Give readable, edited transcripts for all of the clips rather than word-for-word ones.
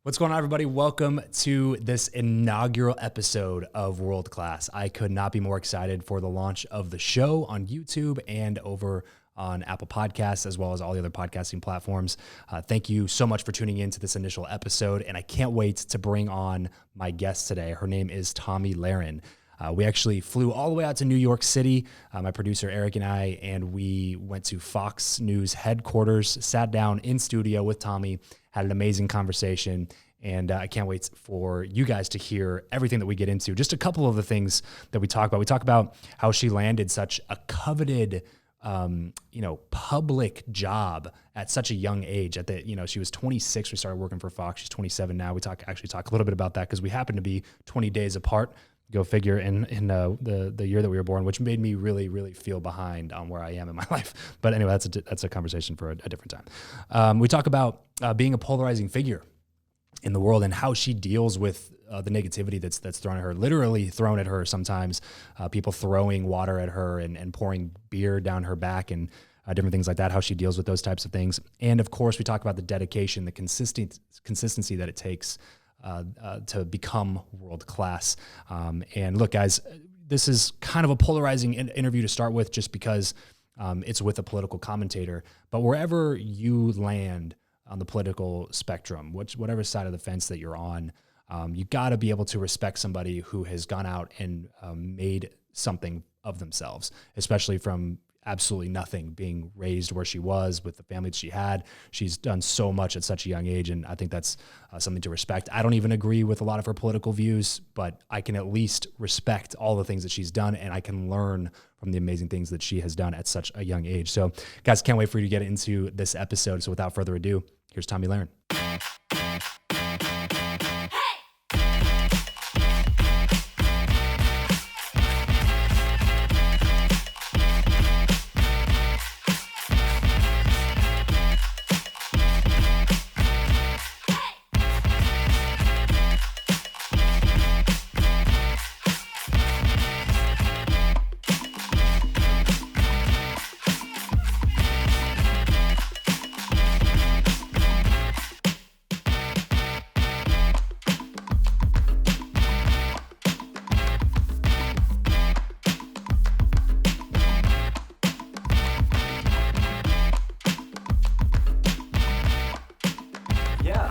What's going on, everybody? Welcome to this inaugural episode of World Class. I could not be more excited for the launch of the show on YouTube and over on Apple Podcasts, as well as all the other podcasting platforms. Thank you so much for tuning in to this initial episode, and I can't wait to bring on my guest today. Her name is Tomi Lahren. We actually flew all the way out to New York City, my producer Eric and I, and we went to Fox News headquarters, sat down in studio with Tomi, had an amazing conversation, and I can't wait for you guys to hear everything that we get into. Just a couple of the things that we talk about. We talk about how she landed such a coveted, public job at such a young age. She was 26. We started working for Fox. She's 27 now. We talk a little bit about that because we happen to be 20 days apart. Go figure in the year that we were born, which made me really, really feel behind on where I am in my life. But anyway, that's a conversation for a different time. We talk about being a polarizing figure in the world and how she deals with the negativity that's thrown at her, literally thrown at her sometimes, people throwing water at her and pouring beer down her back and different things like that, how she deals with those types of things. And of course, we talk about the dedication, the consistency that it takes to become world class. And look, guys, this is kind of a polarizing interview to start with just because it's with a political commentator. But wherever you land on the political spectrum, whatever side of the fence that you're on, you got to be able to respect somebody who has gone out and made something of themselves, especially from absolutely nothing, being raised where she was with the family that she had. She's done so much at such a young age, and I think that's something to respect. I don't even agree with a lot of her political views, but I can at least respect all the things that she's done, and I can learn from the amazing things that she has done at such a young age. So, guys, can't wait for you to get into this episode. So without further ado, here's Tomi Lahren.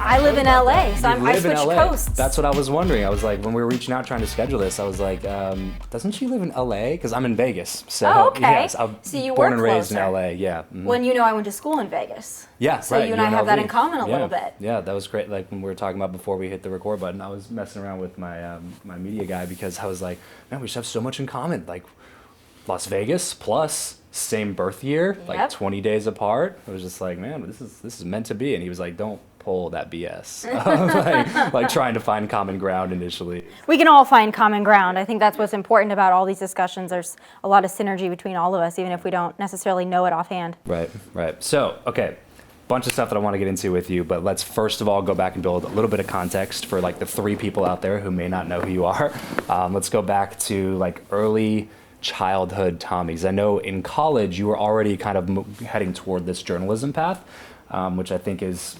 I live in LA, so I switched coasts. That's what I was wondering. I was like, when we were reaching out trying to schedule this, I was like, doesn't she live in LA? Because I'm in Vegas. So, oh, okay. Yes, I'm so you born were and raised in closer. LA, yeah. Mm-hmm. When I went to school in Vegas. Yeah, so right. you and I have that in common a little bit. Yeah, that was great. Like when we were talking about before we hit the record button, I was messing around with my my media guy because I was like, man, we should have so much in common. Like Las Vegas plus same birth year, like 20 days apart. I was just like, man, this is meant to be. And he was like, don't pull that BS. like trying to find common ground initially. We can all find common ground. I think that's what's important about all these discussions. There's a lot of synergy between all of us, even if we don't necessarily know it offhand. Right. So, okay, bunch of stuff that I want to get into with you, but let's first of all go back and build a little bit of context for like the three people out there who may not know who you are. Let's go back to like early childhood Tommy's. I know in college you were already kind of heading toward this journalism path, which I think is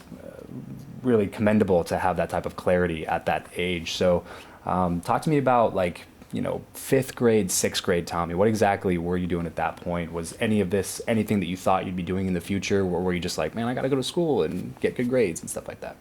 really commendable to have that type of clarity at that age. So talk to me about like, 5th grade, 6th grade Tomi. What exactly were you doing at that point? Was any of this anything that you thought you'd be doing in the future, or were you just like, man, I got to go to school and get good grades and stuff like that?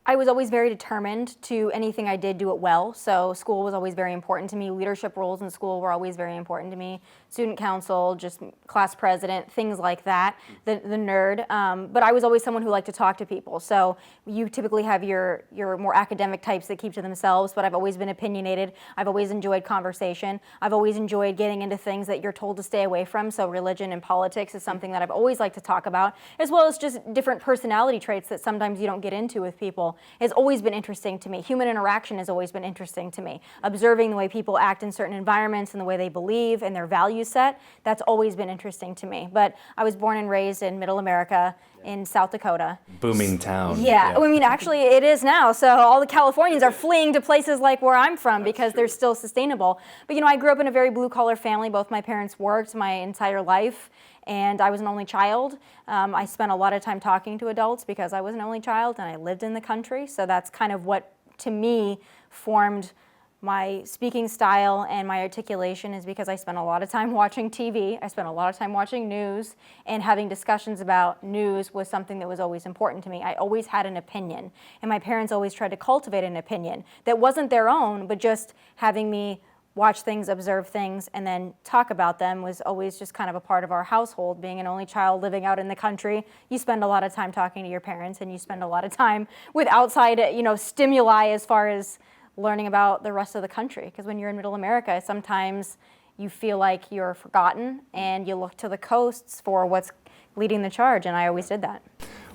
I was always very determined to anything I did do it well. So school was always very important to me. Leadership roles in school were always very important to me. Student council, just class president, things like that, the nerd. But I was always someone who liked to talk to people. So you typically have your more academic types that keep to themselves, but I've always been opinionated. I've always enjoyed conversation. I've always enjoyed getting into things that you're told to stay away from. So religion and politics is something that I've always liked to talk about, as well as just different personality traits that sometimes you don't get into with people. Has always been interesting to me. Human interaction has always been interesting to me. Observing the way people act in certain environments and the way they believe and their value set, that's always been interesting to me. But I was born and raised in Middle America in South Dakota. Booming town. Yeah, I mean, actually it is now. So all the Californians are fleeing to places like where I'm from because they're still sustainable. But I grew up in a very blue collar family. Both my parents worked my entire life. and I was an only child. I spent a lot of time talking to adults because I was an only child and I lived in the country. So that's kind of what, to me, formed my speaking style and my articulation, is because I spent a lot of time watching TV. I spent a lot of time watching news, and having discussions about news was something that was always important to me. I always had an opinion, and my parents always tried to cultivate an opinion that wasn't their own, but just having me watch things, observe things, and then talk about them was always just kind of a part of our household. Being an only child living out in the country, you spend a lot of time talking to your parents, and you spend a lot of time with outside, stimuli as far as learning about the rest of the country. Because when you're in Middle America, sometimes you feel like you're forgotten, and you look to the coasts for what's leading the charge, and I always did that.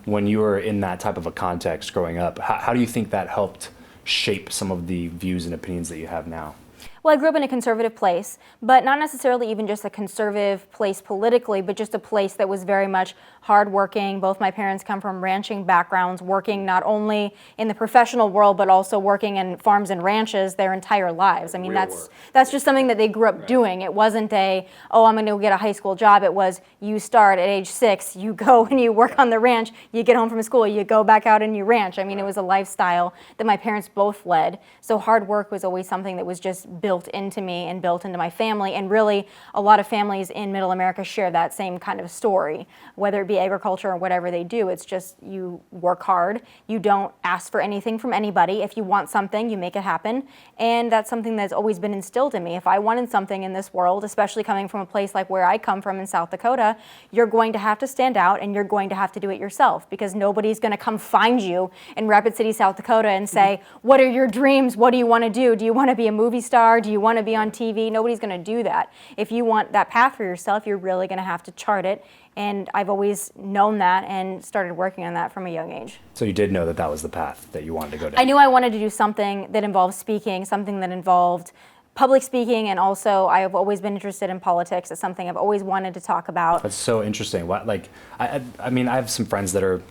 When you were in that type of a context growing up, how do you think that helped shape some of the views and opinions that you have now? Well, I grew up in a conservative place, but not necessarily even just a conservative place politically, but just a place that was very much hardworking. Both my parents come from ranching backgrounds, working not only in the professional world, but also working in farms and ranches their entire lives. I mean, that's just something that they grew up doing. It wasn't I'm going to go get a high school job. It was, you start at age 6, you go and you work on the ranch, you get home from school, you go back out and you ranch. I mean, it was a lifestyle that my parents both led. So hard work was always something that was just built into me and built into my family, and really a lot of families in Middle America share that same kind of story, whether it be agriculture or whatever they do. It's just, you work hard, you don't ask for anything from anybody. If you want something, you make it happen, and that's something that's always been instilled in me. If I wanted something in this world, especially coming from a place like where I come from in South Dakota, you're going to have to stand out, and you're going to have to do it yourself, because nobody's going to come find you in Rapid City, South Dakota and say, what are your dreams? What do you want to do? Do you want to be a movie star? Do you want to be on TV? Nobody's going to do that. If you want that path for yourself, you're really going to have to chart it. And I've always known that and started working on that from a young age. So you did know that that was the path that you wanted to go down? I knew I wanted to do something that involved speaking, something that involved public speaking, and also I have always been interested in politics. It's something I've always wanted to talk about. That's so interesting. What, like, I mean, I have some friends that are,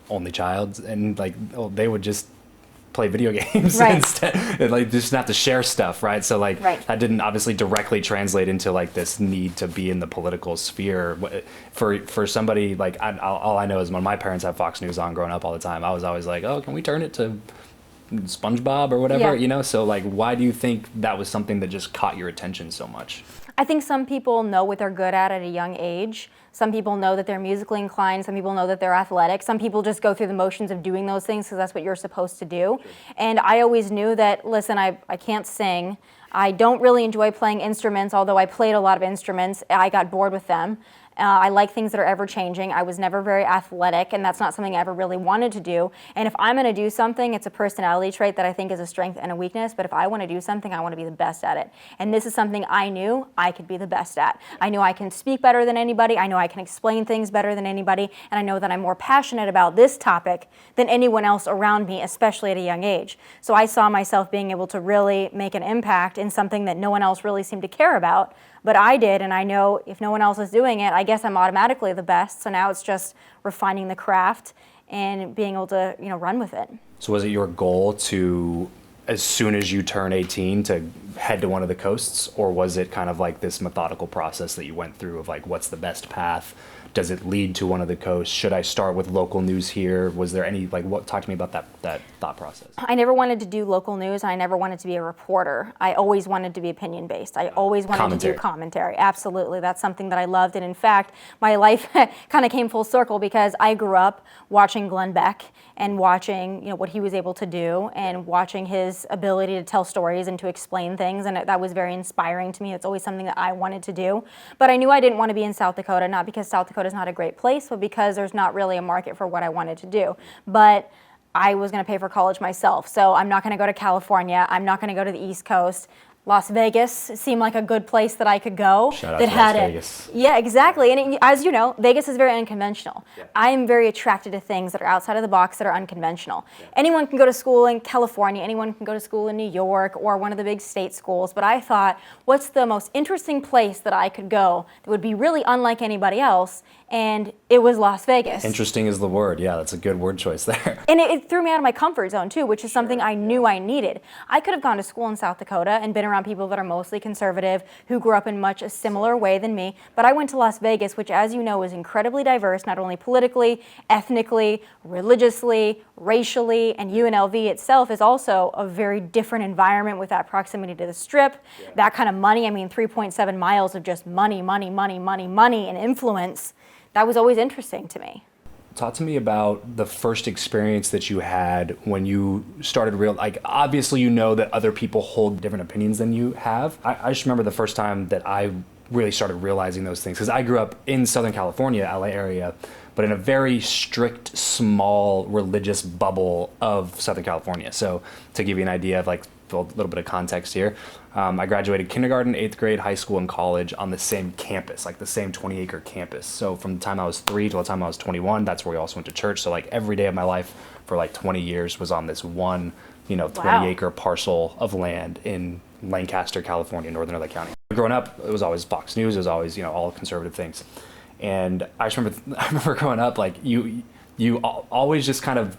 only child, and they would just play video games instead, and just have to share stuff, right? So that didn't obviously directly translate into this need to be in the political sphere. For somebody all I know is when my parents had Fox News on growing up all the time, I was always like, oh, can we turn it to SpongeBob or whatever, So why do you think that was something that just caught your attention so much? I think some people know what they're good at a young age. Some people know that they're musically inclined. Some people know that they're athletic. Some people just go through the motions of doing those things because that's what you're supposed to do. Sure. And I always knew that, listen, I can't sing. I don't really enjoy playing instruments, although I played a lot of instruments. I got bored with them. I like things that are ever changing. I was never very athletic, and that's not something I ever really wanted to do. And if I'm going to do something, it's a personality trait that I think is a strength and a weakness. But if I want to do something, I want to be the best at it. And this is something I knew I could be the best at. I knew I can speak better than anybody. I know I can explain things better than anybody. And I know that I'm more passionate about this topic than anyone else around me, especially at a young age. So I saw myself being able to really make an impact in something that no one else really seemed to care about. But I did, and I know if no one else is doing it, I guess I'm automatically the best. So now it's just refining the craft and being able to, run with it. So was it your goal to, as soon as you turn 18, to head to one of the coasts, or was it kind of like this methodical process that you went through of what's the best path? Does it lead to one of the coasts? Should I start with local news here? Was there any, talk to me about that thought process. I never wanted to do local news, and I never wanted to be a reporter. I always wanted to be opinion-based. I always wanted to do commentary. Absolutely. That's something that I loved. And in fact, my life kind of came full circle because I grew up watching Glenn Beck and watching, what he was able to do and watching his ability to tell stories and to explain things. And that was very inspiring to me. It's always something that I wanted to do. But I knew I didn't want to be in South Dakota, not because South Dakota is not a great place, but because there's not really a market for what I wanted to do. But I was going to pay for college myself. So I'm not going to go to California. I'm not going to go to the East Coast. Las Vegas seemed like a good place that I could go. Shout out to Las Vegas. Yeah, exactly. And as you know, Vegas is very unconventional. Yeah. I am very attracted to things that are outside of the box that are unconventional. Yeah. Anyone can go to school in California. Anyone can go to school in New York or one of the big state schools. But I thought, what's the most interesting place that I could go that would be really unlike anybody else? And it was Las Vegas. Interesting is the word. Yeah, that's a good word choice there. And it threw me out of my comfort zone, too, which is something I knew I needed. I could have gone to school in South Dakota and been around around people that are mostly conservative, who grew up in much a similar way than me. But I went to Las Vegas, which, as you know, is incredibly diverse, not only politically, ethnically, religiously, racially, and UNLV itself is also a very different environment with that proximity to the Strip, that kind of money. I mean, 3.7 miles of just money, money, money, money, money, and influence. That was always interesting to me. Talk to me about the first experience that you had when you started like, obviously you know that other people hold different opinions than you have. I just remember the first time that I really started realizing those things, because I grew up in Southern California, LA area, but in a very strict, small religious bubble of Southern California. So to give you an idea of like a little bit of context here, I graduated kindergarten, 8th grade, high school, and college on the same campus, like the same 20-acre campus. So from the time I was 3 till the time I was 21, that's where we also went to church. So like every day of my life for like 20 years was on this one, 20-acre parcel of land in Lancaster, California, Northern LA County. Growing up, it was always Fox News, it was always, all conservative things. And I just remember growing up, like you always just kind of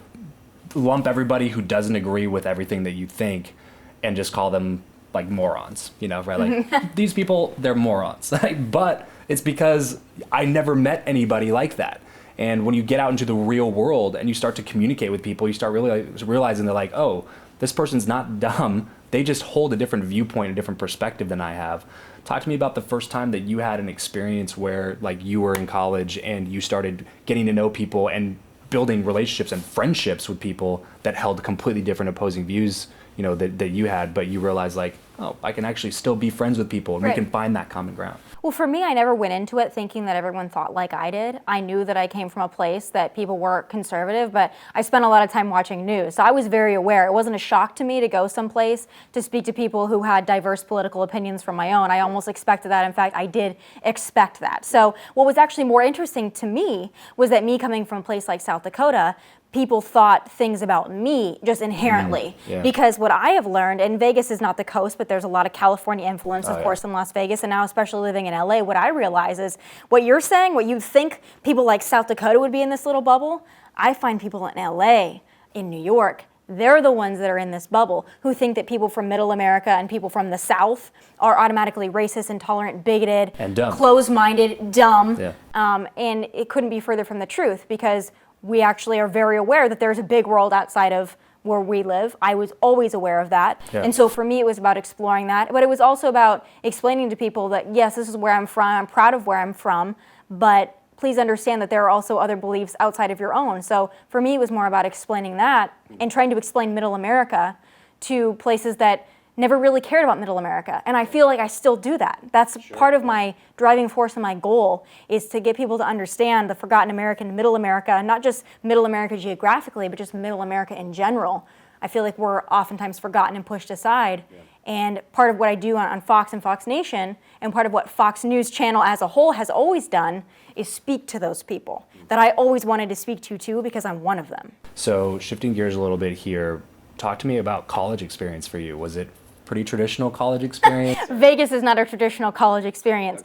lump everybody who doesn't agree with everything that you think and just call them like morons, right? Like these people, they're morons. But it's because I never met anybody like that. And when you get out into the real world and you start to communicate with people, you start really realizing they're like, oh, this person's not dumb. They just hold a different viewpoint, a different perspective than I have. Talk to me about the first time that you had an experience where like you were in college and you started getting to know people and building relationships and friendships with people that held completely different opposing views, that you had, but you realized like, oh, I can actually still be friends with people and we can find that common ground. Well, for me, I never went into it thinking that everyone thought like I did. I knew that I came from a place that people were conservative, but I spent a lot of time watching news. So I was very aware. It wasn't a shock to me to go someplace to speak to people who had diverse political opinions from my own. I almost expected that. In fact, I did expect that. So what was actually more interesting to me was that me coming from a place like South Dakota, people thought things about me just inherently. Because what I have learned, and Vegas is not the coast, but there's a lot of California influence, of course, in Las Vegas, and now especially living in LA, what I realize is what you're saying, what you think people like South Dakota would be in this little bubble, I find people in LA, in New York, they're the ones that are in this bubble who think that people from Middle America and people from the South are automatically racist, intolerant, bigoted, and dumb. Closed-minded, dumb, and it couldn't be further from the truth, because we actually are very aware that there's a big world outside of where we live. I was always aware of that. And so for me, it was about exploring that. But it was also about explaining to people that, yes, this is where I'm from. I'm proud of where I'm from. But please understand that there are also other beliefs outside of your own. So for me, it was more about explaining that and trying to explain Middle America to places that never really cared about Middle America. And I feel like I still do that. That's part of my driving force and my goal, is to get people to understand the forgotten American, Middle America, not just Middle America geographically, but just Middle America in general. I feel like we're oftentimes forgotten and pushed aside. And part of what I do on Fox and Fox Nation, and part of what Fox News Channel as a whole has always done, is speak to those people that I always wanted to speak to too, because I'm one of them. So shifting gears a little bit here, talk to me about college experience for you. Was it pretty traditional college experience? Vegas is not a traditional college experience.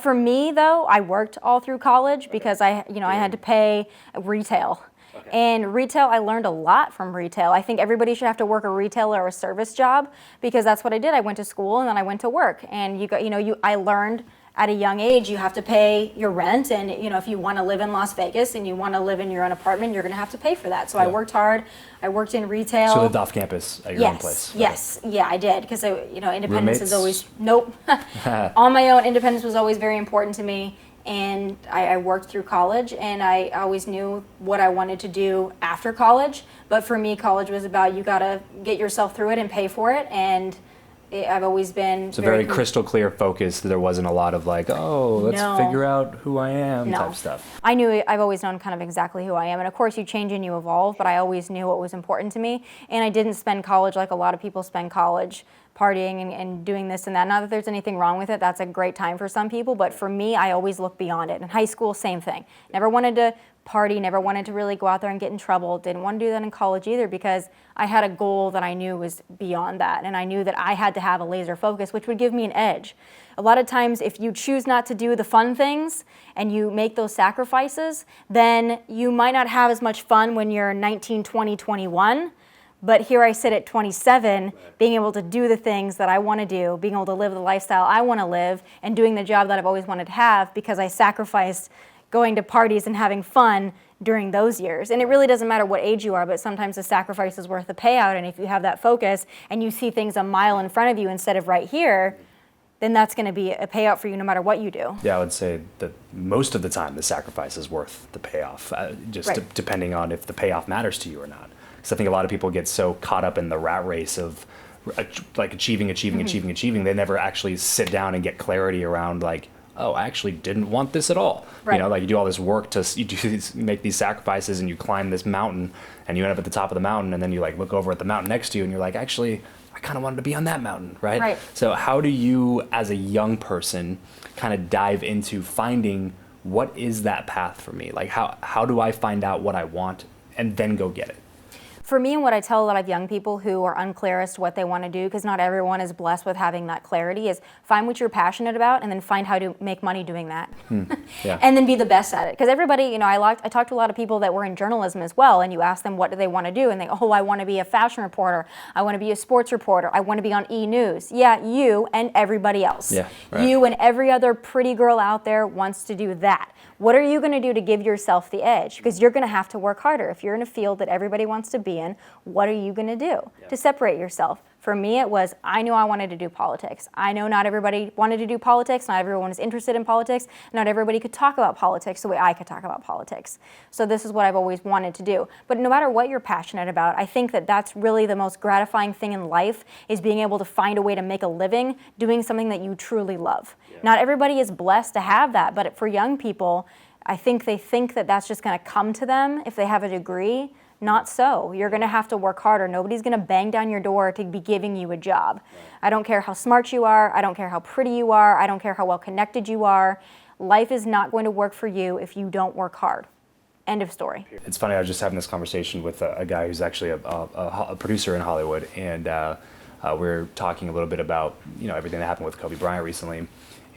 For me, though, I worked all through college because I had to pay retail. And retail, I learned a lot from retail. I think everybody should have to work a retail or a service job, because that's what I did. I went to school and then I went to work. And I learned at a young age, you have to pay your rent, and if you want to live in Las Vegas and you want to live in your own apartment, you're going to have to pay for that. So I worked hard. I worked in retail. So lived off campus at your own place. Yes, yeah, I did, because independence is always on my own. Independence was always very important to me, and I worked through college, and I always knew what I wanted to do after college. But for me, college was about, you got to get yourself through it and pay for it, and I've always been very crystal clear focus. There wasn't a lot of like, let's figure out who I am type stuff. I've always known kind of exactly who I am. And of course you change and you evolve, but I always knew what was important to me. And I didn't spend college like a lot of people spend college, partying and doing this and that. Not that there's anything wrong with it. That's a great time for some people. But for me, I always look beyond it. In high school, same thing. Never wanted to party, never wanted to really go out there and get in trouble. Didn't want to do that in college either, because I had a goal that I knew was beyond that. And I knew that I had to have a laser focus, which would give me an edge. A lot of times, if you choose not to do the fun things and you make those sacrifices, then you might not have as much fun when you're 19, 20, 21. But here I sit at 27, being able to do the things that I want to do, being able to live the lifestyle I want to live, and doing the job that I've always wanted to have because I sacrificed going to parties and having fun during those years. And it really doesn't matter what age you are, but sometimes the sacrifice is worth the payout. And if you have that focus and you see things a mile in front of you instead of right here, then that's going to be a payout for you no matter what you do. Yeah, I would say that most of the time the sacrifice is worth the payoff, depending on if the payoff matters to you or not. Because I think a lot of people get so caught up in the rat race of like achieving, they never actually sit down and get clarity around like, oh, I actually didn't want this at all. Right. You know, like you do all this work you make these sacrifices and you climb this mountain and you end up at the top of the mountain and then you like look over at the mountain next to you and you're like, actually, I kind of wanted to be on that mountain, right? Right. So how do you, as a young person, kind of dive into finding what is that path for me? Like how do I find out what I want and then go get it? For me, and what I tell a lot of young people who are unclear as to what they want to do, because not everyone is blessed with having that clarity, is find what you're passionate about and then find how to make money doing that. Yeah. And then be the best at it. Because everybody, you know, I talked to a lot of people that were in journalism as well, and you ask them what do they want to do, and they go, oh, I want to be a fashion reporter, I want to be a sports reporter, I want to be on E! News. Yeah, you and everybody else. Yeah, right. You and every other pretty girl out there wants to do that. What are you going to do to give yourself the edge? Because you're going to have to work harder. If you're in a field that everybody wants to be in, what are you going to do to separate yourself? For me, it was, I knew I wanted to do politics. I know not everybody wanted to do politics, not everyone was interested in politics, not everybody could talk about politics the way I could talk about politics. So this is what I've always wanted to do. But no matter what you're passionate about, I think that that's really the most gratifying thing in life, is being able to find a way to make a living doing something that you truly love. Yeah. Not everybody is blessed to have that, but for young people, I think they think that that's just going to come to them if they have a degree. Not so. You're going to have to work harder. Nobody's going to bang down your door to be giving you a job. Right. I don't care how smart you are. I don't care how pretty you are. I don't care how well connected you are. Life is not going to work for you if you don't work hard. End of story. It's funny, I was just having this conversation with a guy who's actually a producer in Hollywood, and we were talking a little bit about, you know, everything that happened with Kobe Bryant recently.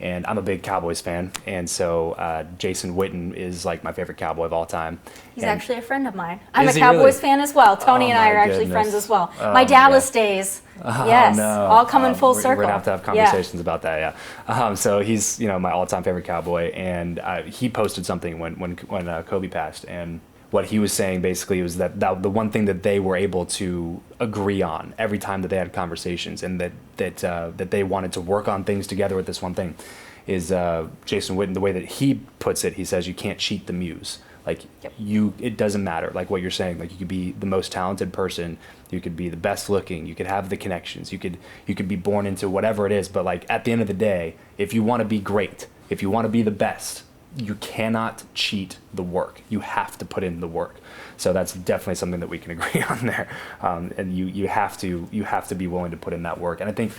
And I'm a big Cowboys fan, and so Jason Witten is like my favorite Cowboy of all time. He's actually a friend of mine. I'm a Cowboys fan as well. Tony and I are actually friends as well. My Dallas days, yes, all coming full circle. We're gonna have to have conversations about that, yeah. So he's, you know, my all-time favorite Cowboy, and he posted something when Kobe passed, and what he was saying basically was that the one thing that they were able to agree on every time that they had conversations, and that they wanted to work on things together with this one thing, is Jason Witten, the way that he puts it, he says you can't cheat the muse. Like, it doesn't matter, like what you're saying, like you could be the most talented person, you could be the best looking, you could have the connections, you could be born into whatever it is, but like at the end of the day, if you want to be great, if you want to be the best, you cannot cheat the work. You have to put in the work. So that's definitely something that we can agree on there. And you have to be willing to put in that work. And I think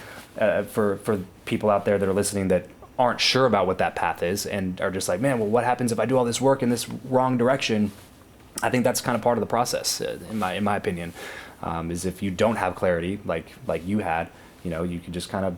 for people out there that are listening that aren't sure about what that path is and are just like, man, well, what happens if I do all this work in this wrong direction? I think that's kind of part of the process, in my opinion. Is if you don't have clarity like you had, you know, you can just kind of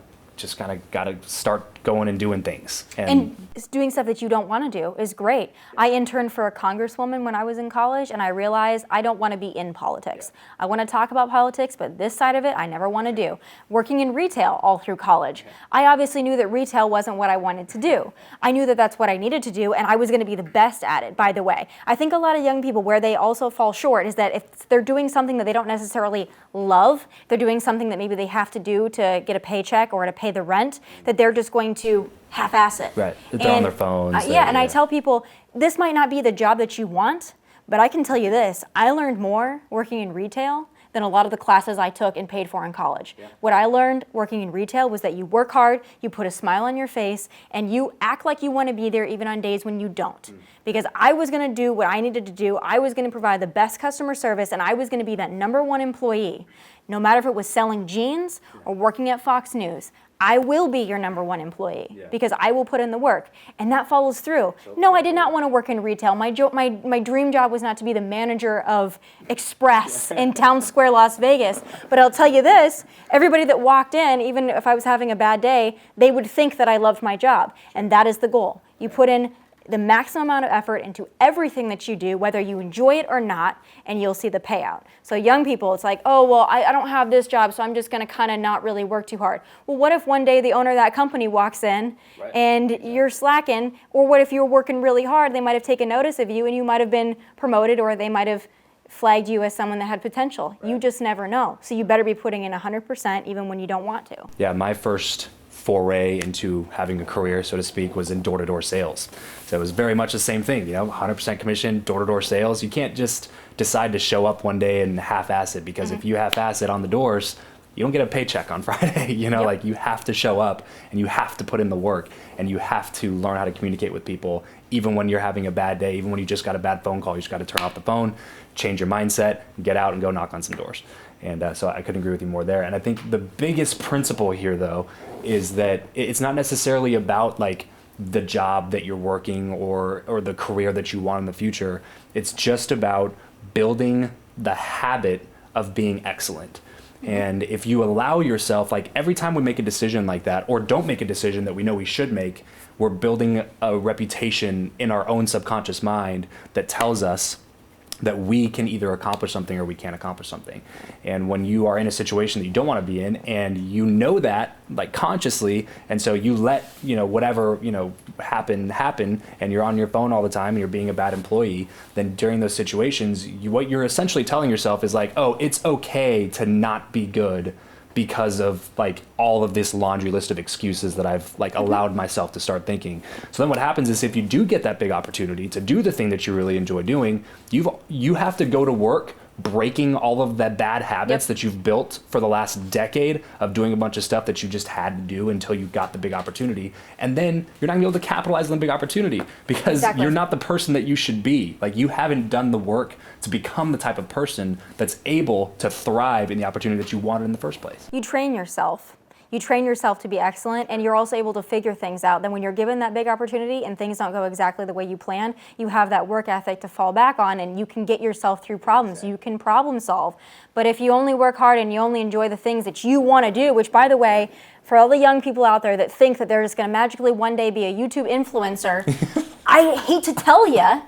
got to start going and doing things. And doing stuff that you don't want to do is great. I interned for a congresswoman when I was in college, and I realized I don't want to be in politics. I want to talk about politics, but this side of it, I never want to do. Working in retail all through college, I obviously knew that retail wasn't what I wanted to do. I knew that that's what I needed to do, and I was going to be the best at it, by the way. I think a lot of young people, where they also fall short, is that if they're doing something that they don't necessarily love, they're doing something that maybe they have to do to get a paycheck or to pay the rent, that they're just going to half-ass it. Right. They're on their phones. I tell people, this might not be the job that you want, but I can tell you this, I learned more working in retail than a lot of the classes I took and paid for in college. Yeah. What I learned working in retail was that you work hard, you put a smile on your face, and you act like you want to be there even on days when you don't. Because I was going to do what I needed to do, I was going to provide the best customer service, and I was going to be that #1 employee. No matter if it was selling jeans or working at Fox News, I will be your #1 employee because I will put in the work, and that follows through. No, I did not want to work in retail. My dream job was not to be the manager of Express in Town Square, Las Vegas. But I'll tell you this, everybody that walked in, even if I was having a bad day, they would think that I loved my job, and that is the goal. You put in the maximum amount of effort into everything that you do, whether you enjoy it or not, and you'll see the payout. So young people, it's like, oh, well, I don't have this job, so I'm just gonna kind of not really work too hard. Well, what if one day the owner of that company walks in and you're slacking? Or what if you're working really hard, they might have taken notice of you and you might have been promoted, or they might have flagged you as someone that had potential. You just never know. So you better be putting in 100% even when you don't want to. Yeah, my first foray into having a career, so to speak, was in door-to-door sales. So it was very much the same thing, 100% commission, door-to-door sales. You can't just decide to show up one day and half-ass it, because if you half-ass it on the doors, you don't get a paycheck on Friday. Like you have to show up and you have to put in the work and you have to learn how to communicate with people, even when you're having a bad day, even when you just got a bad phone call. You just got to turn off the phone, change your mindset, get out and go knock on some doors. And so I couldn't agree with you more there. And I think the biggest principle here, though, is that it's not necessarily about like the job that you're working or the career that you want in the future. It's just about building the habit of being excellent. And if you allow yourself, like every time we make a decision like that, or don't make a decision that we know we should make, we're building a reputation in our own subconscious mind that tells us that we can either accomplish something or we can't accomplish something. And when you are in a situation that you don't want to be in, and you know that like consciously, and so you let whatever happen, and you're on your phone all the time and you're being a bad employee, then during those situations, what you're essentially telling yourself is like, oh, it's okay to not be good because of like all of this laundry list of excuses that I've like allowed myself to start thinking. So then what happens is, if you do get that big opportunity to do the thing that you really enjoy doing, you have to go to work breaking all of the bad habits that you've built for the last decade of doing a bunch of stuff that you just had to do until you got the big opportunity. And then you're not gonna be able to capitalize on the big opportunity because you're not the person that you should be. Like you haven't done the work to become the type of person that's able to thrive in the opportunity that you wanted in the first place. You train yourself. You train yourself to be excellent, and you're also able to figure things out. Then when you're given that big opportunity and things don't go exactly the way you plan, you have that work ethic to fall back on, and you can get yourself through problems. You can problem solve. But if you only work hard and you only enjoy the things that you want to do, which, by the way, for all the young people out there that think that they're just going to magically one day be a YouTube influencer, I hate to tell you,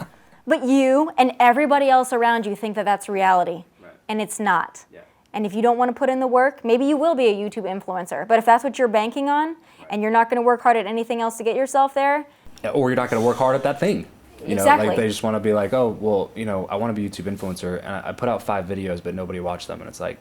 but you and everybody else around you think that that's reality, and it's not. And if you don't want to put in the work, maybe you will be a YouTube influencer. But if that's what you're banking on, and you're not going to work hard at anything else to get yourself there, or you're not going to work hard at that thing. Like they just want to be like, oh, well, I want to be a YouTube influencer, and I put out 5 videos, but nobody watched them, and it's like,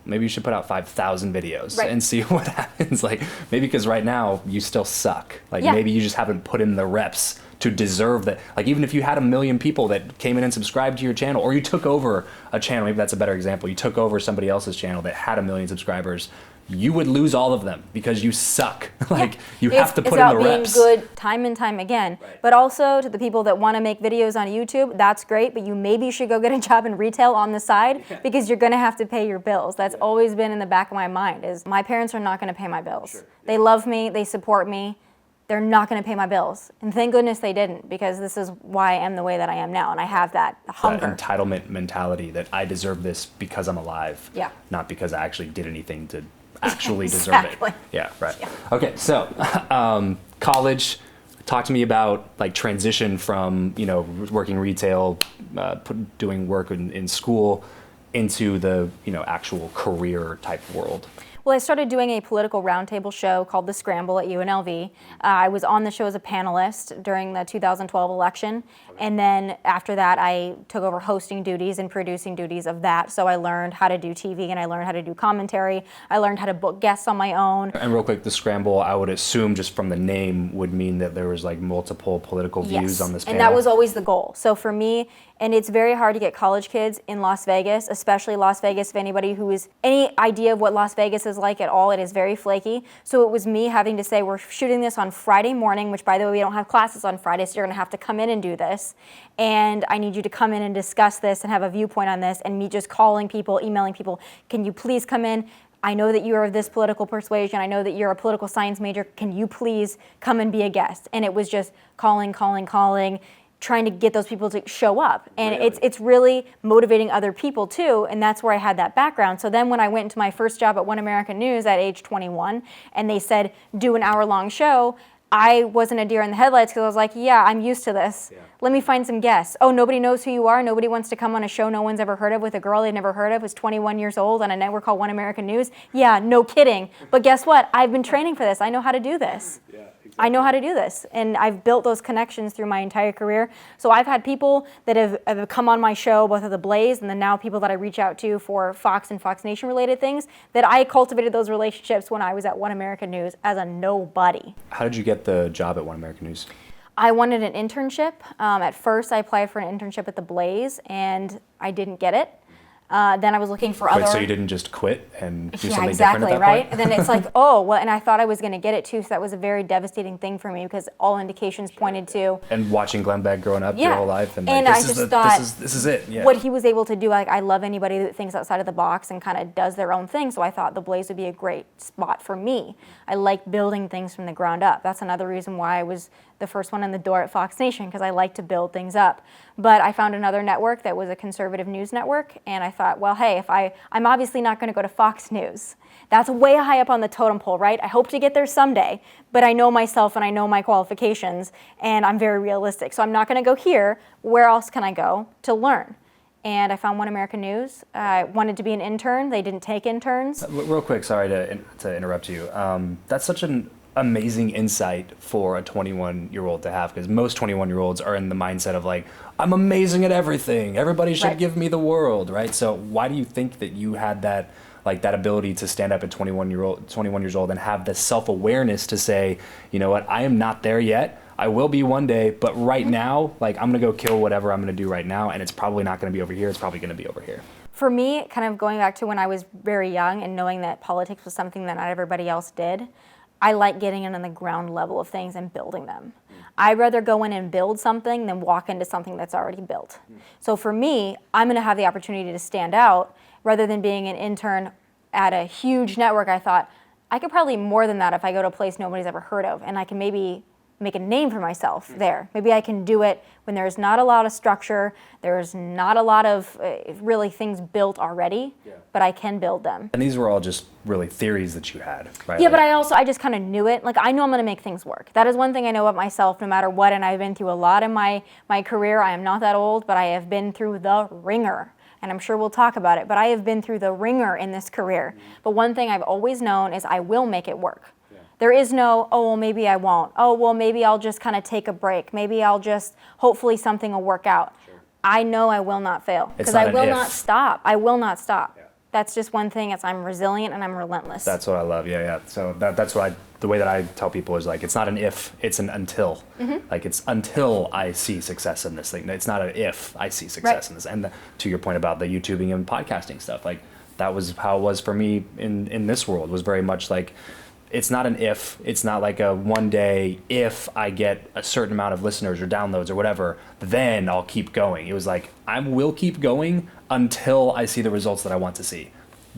maybe you should put out 5,000 videos and see what happens. Like maybe because right now you still suck. Like maybe you just haven't put in the reps to deserve that. Like even if you had 1 million people that came in and subscribed to your channel, or you took over a channel, maybe that's a better example. You took over somebody else's channel that had 1 million subscribers, you would lose all of them because you suck. Like you have to put in the reps. It's about being good time and time again. But also to the people that want to make videos on YouTube, that's great, but you maybe should go get a job in retail on the side because you're going to have to pay your bills. That's always been in the back of my mind, is my parents are not going to pay my bills. They love me, they support me. They're not going to pay my bills. And thank goodness they didn't, because this is why I am the way that I am now. And I have that hunger. That entitlement mentality that I deserve this because I'm alive, not because I actually did anything to actually deserve it. Yeah, right. Yeah. Okay, so college, talk to me about like transition from, working retail, doing work in school into the, actual career type world. Well, I started doing a political roundtable show called The Scramble at UNLV. I was on the show as a panelist during the 2012 election. And then after that, I took over hosting duties and producing duties of that. So I learned how to do TV, and I learned how to do commentary. I learned how to book guests on my own. And real quick, The Scramble, I would assume just from the name would mean that there was like multiple political views on this panel. And that was always the goal. So for me, and it's very hard to get college kids in Las Vegas, especially Las Vegas. If anybody who has any idea of what Las Vegas is like at all, it is very flaky. So it was me having to say, we're shooting this on Friday morning, which by the way, we don't have classes on Friday, so you're gonna have to come in and do this. And I need you to come in and discuss this and have a viewpoint on this, and me just calling people, emailing people, can you please come in? I know that you are of this political persuasion. I know that you're a political science major. Can you please come and be a guest? And it was just calling, trying to get those people to show up. And it's really motivating other people too, and that's where I had that background. So then when I went into my first job at One American News at age 21, and they said, do an hour-long show, I wasn't a deer in the headlights because I was like, yeah, I'm used to this. Yeah. Let me find some guests. Oh, nobody knows who you are. Nobody wants to come on a show no one's ever heard of with a girl they've never heard of who's 21 years old on a network called One American News. Yeah, no kidding. But guess what? I've been training for this. I know how to do this. Yeah, exactly. I know how to do this. And I've built those connections through my entire career. So I've had people that have come on my show, both of the Blaze and then now people that I reach out to for Fox and Fox Nation related things, that I cultivated those relationships when I was at One American News as a nobody. How did you get the job at One American News? I wanted an internship. At first, I applied for an internship at the Blaze, and I didn't get it. Then I was looking for other. Wait, so you didn't just quit and do something exactly, different at that right? point? And then it's like, oh, well, and I thought I was going to get it too, so that was a very devastating thing for me because all indications pointed to. And watching Glenn Beck growing up your whole life, and, and like, I just thought, this is it. Yeah. What he was able to do. Like, I love anybody that thinks outside of the box and kind of does their own thing. So I thought the Blaze would be a great spot for me. I like building things from the ground up. That's another reason why I was the first one in the door at Fox Nation, because I like to build things up. But I found another network that was a conservative news network, and I thought, well, hey, if I'm obviously not going to go to Fox News. That's way high up on the totem pole, right? I hope to get there someday, but I know myself and I know my qualifications, and I'm very realistic. So I'm not going to go here. Where else can I go to learn? And I found One American News. I wanted to be an intern. They didn't take interns. Real quick, sorry to interrupt you. That's such an amazing insight for a 21-year-old to have, because most 21-year-olds are in the mindset of like, I'm amazing at everything. Everybody should give me the world, right? So why do you think that you had that ability to stand up at 21 years old and have the self-awareness to say, you know what, I am not there yet. I will be one day, but right now, like, I'm gonna go kill whatever I'm gonna do right now, and it's probably not gonna be over here. It's probably gonna be over here. For me, kind of going back to when I was very young and knowing that politics was something that not everybody else did, I like getting in on the ground level of things and building them. I'd rather go in and build something than walk into something that's already built. So for me, I'm gonna have the opportunity to stand out rather than being an intern at a huge network. I thought, I could probably more than that if I go to a place nobody's ever heard of, and I can maybe make a name for myself there. Maybe I can do it when there's not a lot of structure, there's not a lot of really things built already, but I can build them. And these were all just really theories that you had, right? Yeah, but I just kind of knew it. Like, I know I'm gonna make things work. That is one thing I know about myself no matter what, and I've been through a lot in my career. I am not that old, but I have been through the ringer. And I'm sure we'll talk about it, but I have been through the ringer in this career. But one thing I've always known is I will make it work. There is no, oh, well, maybe I won't. Oh, well, maybe I'll just kind of take a break. Maybe I'll just, hopefully something will work out. I know I will not fail because I will not stop. I will not stop. That's just one thing. It's I'm resilient and I'm relentless. That's what I love. Yeah. So that's what the way that I tell people is like, it's not an if, it's an until. Like, it's until I see success in this thing. It's not an if I see success in this. And to your point about the YouTubing and podcasting stuff, like, that was how it was for me in this world. Was very much like, it's not an if, it's not like a one day, if I get a certain amount of listeners or downloads or whatever, then I'll keep going. It was like, I will keep going until I see the results that I want to see.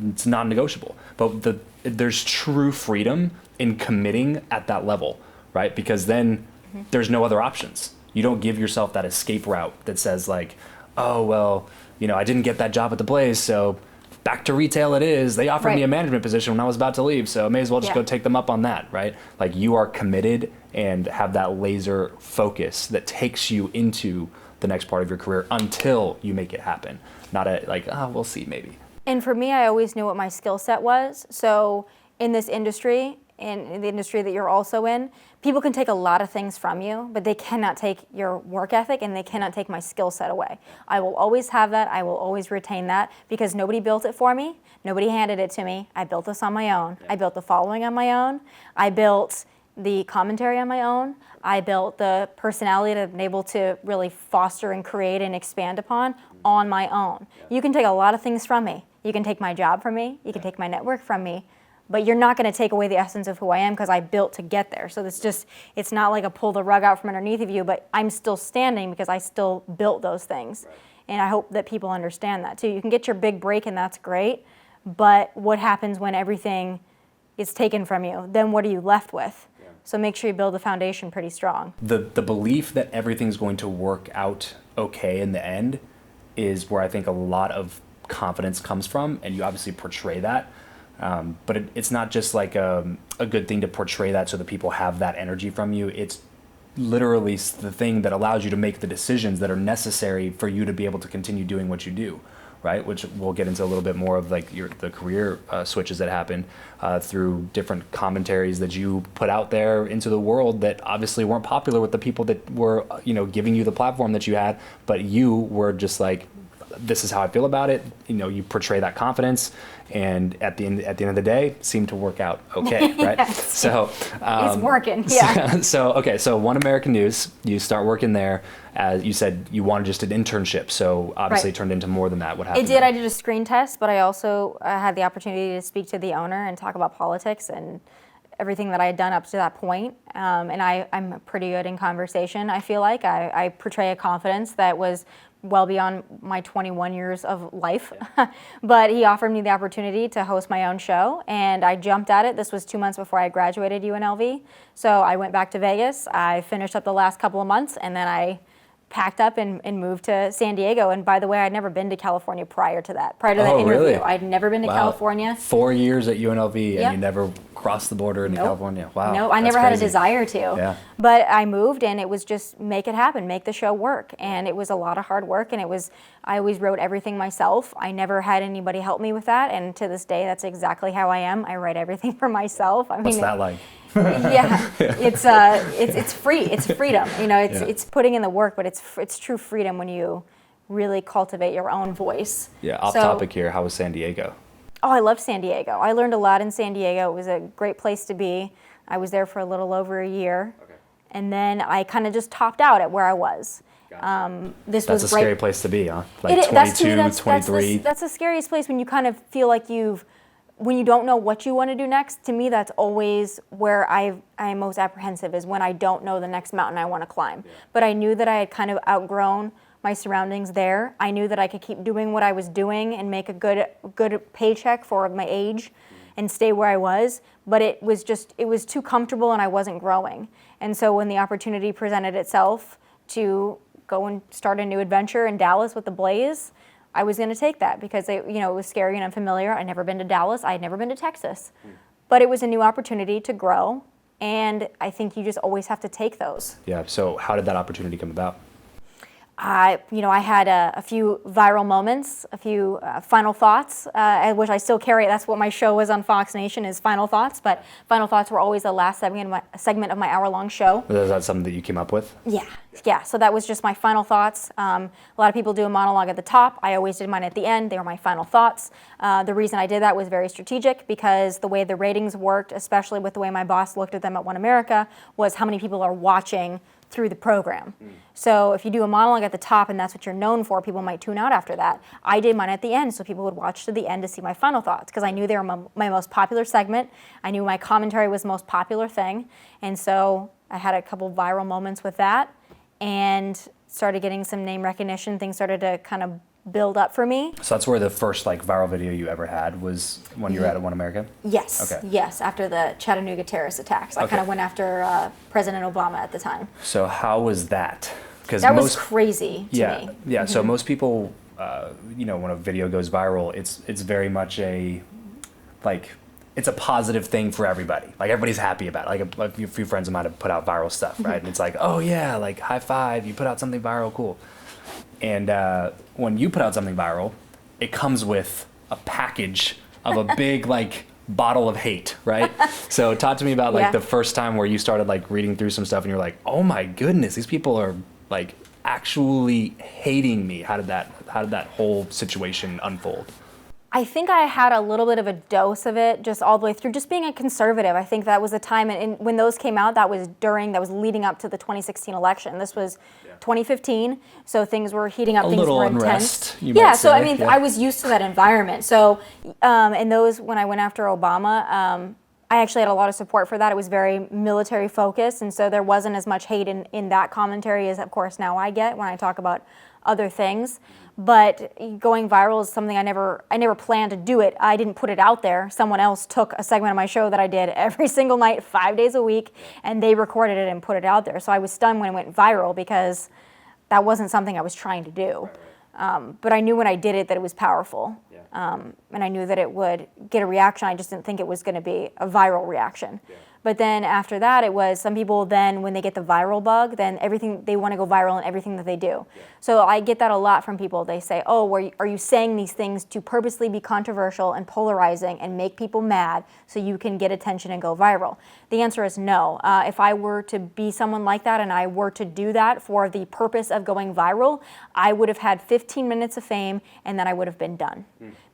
It's non-negotiable. But there's true freedom in committing at that level, right? Because then there's no other options. You don't give yourself that escape route that says like, oh, well, you know, I didn't get that job at the Blaze, so back to retail it is. They offered me a management position when I was about to leave, so I may as well just go take them up on that, right? Like, you are committed and have that laser focus that takes you into the next part of your career until you make it happen. Not we'll see, maybe. And for me, I always knew what my skill set was. So in this industry, in the industry that you're also in, people can take a lot of things from you, but they cannot take your work ethic and they cannot take my skill set away. I will always have that. I will always retain that because nobody built it for me. Nobody handed it to me. I built this on my own. I built the following on my own. I built the commentary on my own. I built the personality that I've been able to really foster and create and expand upon on my own. You can take a lot of things from me. You can take my job from me. You can take my network from me. But you're not going to take away the essence of who I am because I built to get there. So it's not like a pull the rug out from underneath of you, but I'm still standing because I still built those things. And I hope that people understand that too. You can get your big break and that's great, but what happens when everything is taken from you? Then what are you left with? So make sure you build the foundation pretty strong. The belief that everything's going to work out okay in the end is where I think a lot of confidence comes from, and you obviously portray that. But it's not just like a good thing to portray that so that people have that energy from you. It's literally the thing that allows you to make the decisions that are necessary for you to be able to continue doing what you do, right? Which we'll get into a little bit more of, like the career switches that happen through different commentaries that you put out there into the world that obviously weren't popular with the people that were, giving you the platform that you had, but you were just like, this is how I feel about it. You portray that confidence, and at the end of the day, seem to work out okay, right? Yes. So It's working, yeah. So One American News, you start working there. As you said, you wanted just an internship, so obviously it turned into more than that. What happened? It did. I did a screen test, but I also had the opportunity to speak to the owner and talk about politics and everything that I had done up to that point. And I'm pretty good in conversation, I feel like. I portray a confidence that was well beyond my 21 years of life. But he offered me the opportunity to host my own show, and I jumped at it. This was 2 months before I graduated UNLV. So I went back to Vegas. I finished up the last couple of months, and then I packed up and moved to San Diego. And by the way, I'd never been to California prior to that interview. Really? I'd never been to California. 4 years at UNLV, Yep. and you never crossed the border into California. Wow. No, I never had a desire to. Yeah. But I moved, and it was just make it happen, make the show work. And it was a lot of hard work, and I always wrote everything myself. I never had anybody help me with that, and to this day, that's exactly how I am. I write everything for myself. What's that like? Yeah, it's free. It's freedom. It's putting in the work, but it's true freedom when you really cultivate your own voice. Yeah. Off topic here. How was San Diego? Oh, I loved San Diego. I learned a lot in San Diego. It was a great place to be. I was there for a little over a year, and then I kind of just topped out at where I was. That's a scary place to be, huh? Like 23. That's the scariest place when you kind of feel like when you don't know what you want to do next. To me, that's always where I am most apprehensive, is when I don't know the next mountain I want to climb. Yeah. But I knew that I had kind of outgrown my surroundings there. I knew that I could keep doing what I was doing and make a good paycheck for my age and stay where I was. But it was too comfortable, and I wasn't growing. And so when the opportunity presented itself to go and start a new adventure in Dallas with the Blaze, I was going to take that because it was scary and unfamiliar. I'd never been to Dallas. I'd never been to Texas. But it was a new opportunity to grow, and I think you just always have to take those. Yeah, so how did that opportunity come about? I had a few viral moments, a few final thoughts, which I still carry. That's what my show was on Fox Nation, is Final Thoughts. But Final Thoughts were always the last segment of my hour-long show. Was that something that you came up with? Yeah. So that was just my final thoughts. A lot of people do a monologue at the top. I always did mine at the end. They were my final thoughts. The reason I did that was very strategic, because the way the ratings worked, especially with the way my boss looked at them at One America, was how many people are watching through the program. So if you do a monologue at the top and that's what you're known for, people might tune out after that. I did mine at the end, so people would watch to the end to see my final thoughts, because I knew they were my most popular segment. I knew my commentary was the most popular thing. And so I had a couple viral moments with that and started getting some name recognition. Things started to kind of build up for me. So that's where the first viral video you ever had was when you were at One America? Yes. Okay. Yes, after the Chattanooga terrorist attacks. I kind of went after President Obama at the time. So how was that? Because that was crazy to me. Yeah. So most people, when a video goes viral, it's very much it's a positive thing for everybody. Like, everybody's happy about it. Like, a few friends of mine have put out viral stuff, right? And it's like, oh yeah, like, high five, you put out something viral, cool. And when you put out something viral, it comes with a package of a big bottle of hate, right? So talk to me about the first time where you started reading through some stuff and you're like, oh my goodness, these people are actually hating me. How did that whole situation unfold? I think I had a little bit of a dose of it just all the way through, just being a conservative. I think that was the time, and when those came out, that was leading up to the 2016 election. This was 2015, so things were heating up, things were intense. I was used to that environment. So, and those, when I went after Obama, I actually had a lot of support for that. It was very military focused, and so there wasn't as much hate in that commentary as, of course, now I get when I talk about other things. But going viral is something I never planned to do it. I didn't put it out there. Someone else took a segment of my show that I did every single night, 5 days a week, and they recorded it and put it out there. So I was stunned when it went viral, because that wasn't something I was trying to do. But I knew when I did it that it was powerful. And I knew that it would get a reaction. I just didn't think it was going to be a viral reaction. Yeah. But then after that, it was some people then, when they get the viral bug, then everything, they want to go viral in everything that they do. Yeah. So I get that a lot from people. They say, oh, are you saying these things to purposely be controversial and polarizing and make people mad so you can get attention and go viral? The answer is no. If I were to be someone like that and I were to do that for the purpose of going viral, I would have had 15 minutes of fame and then I would have been done.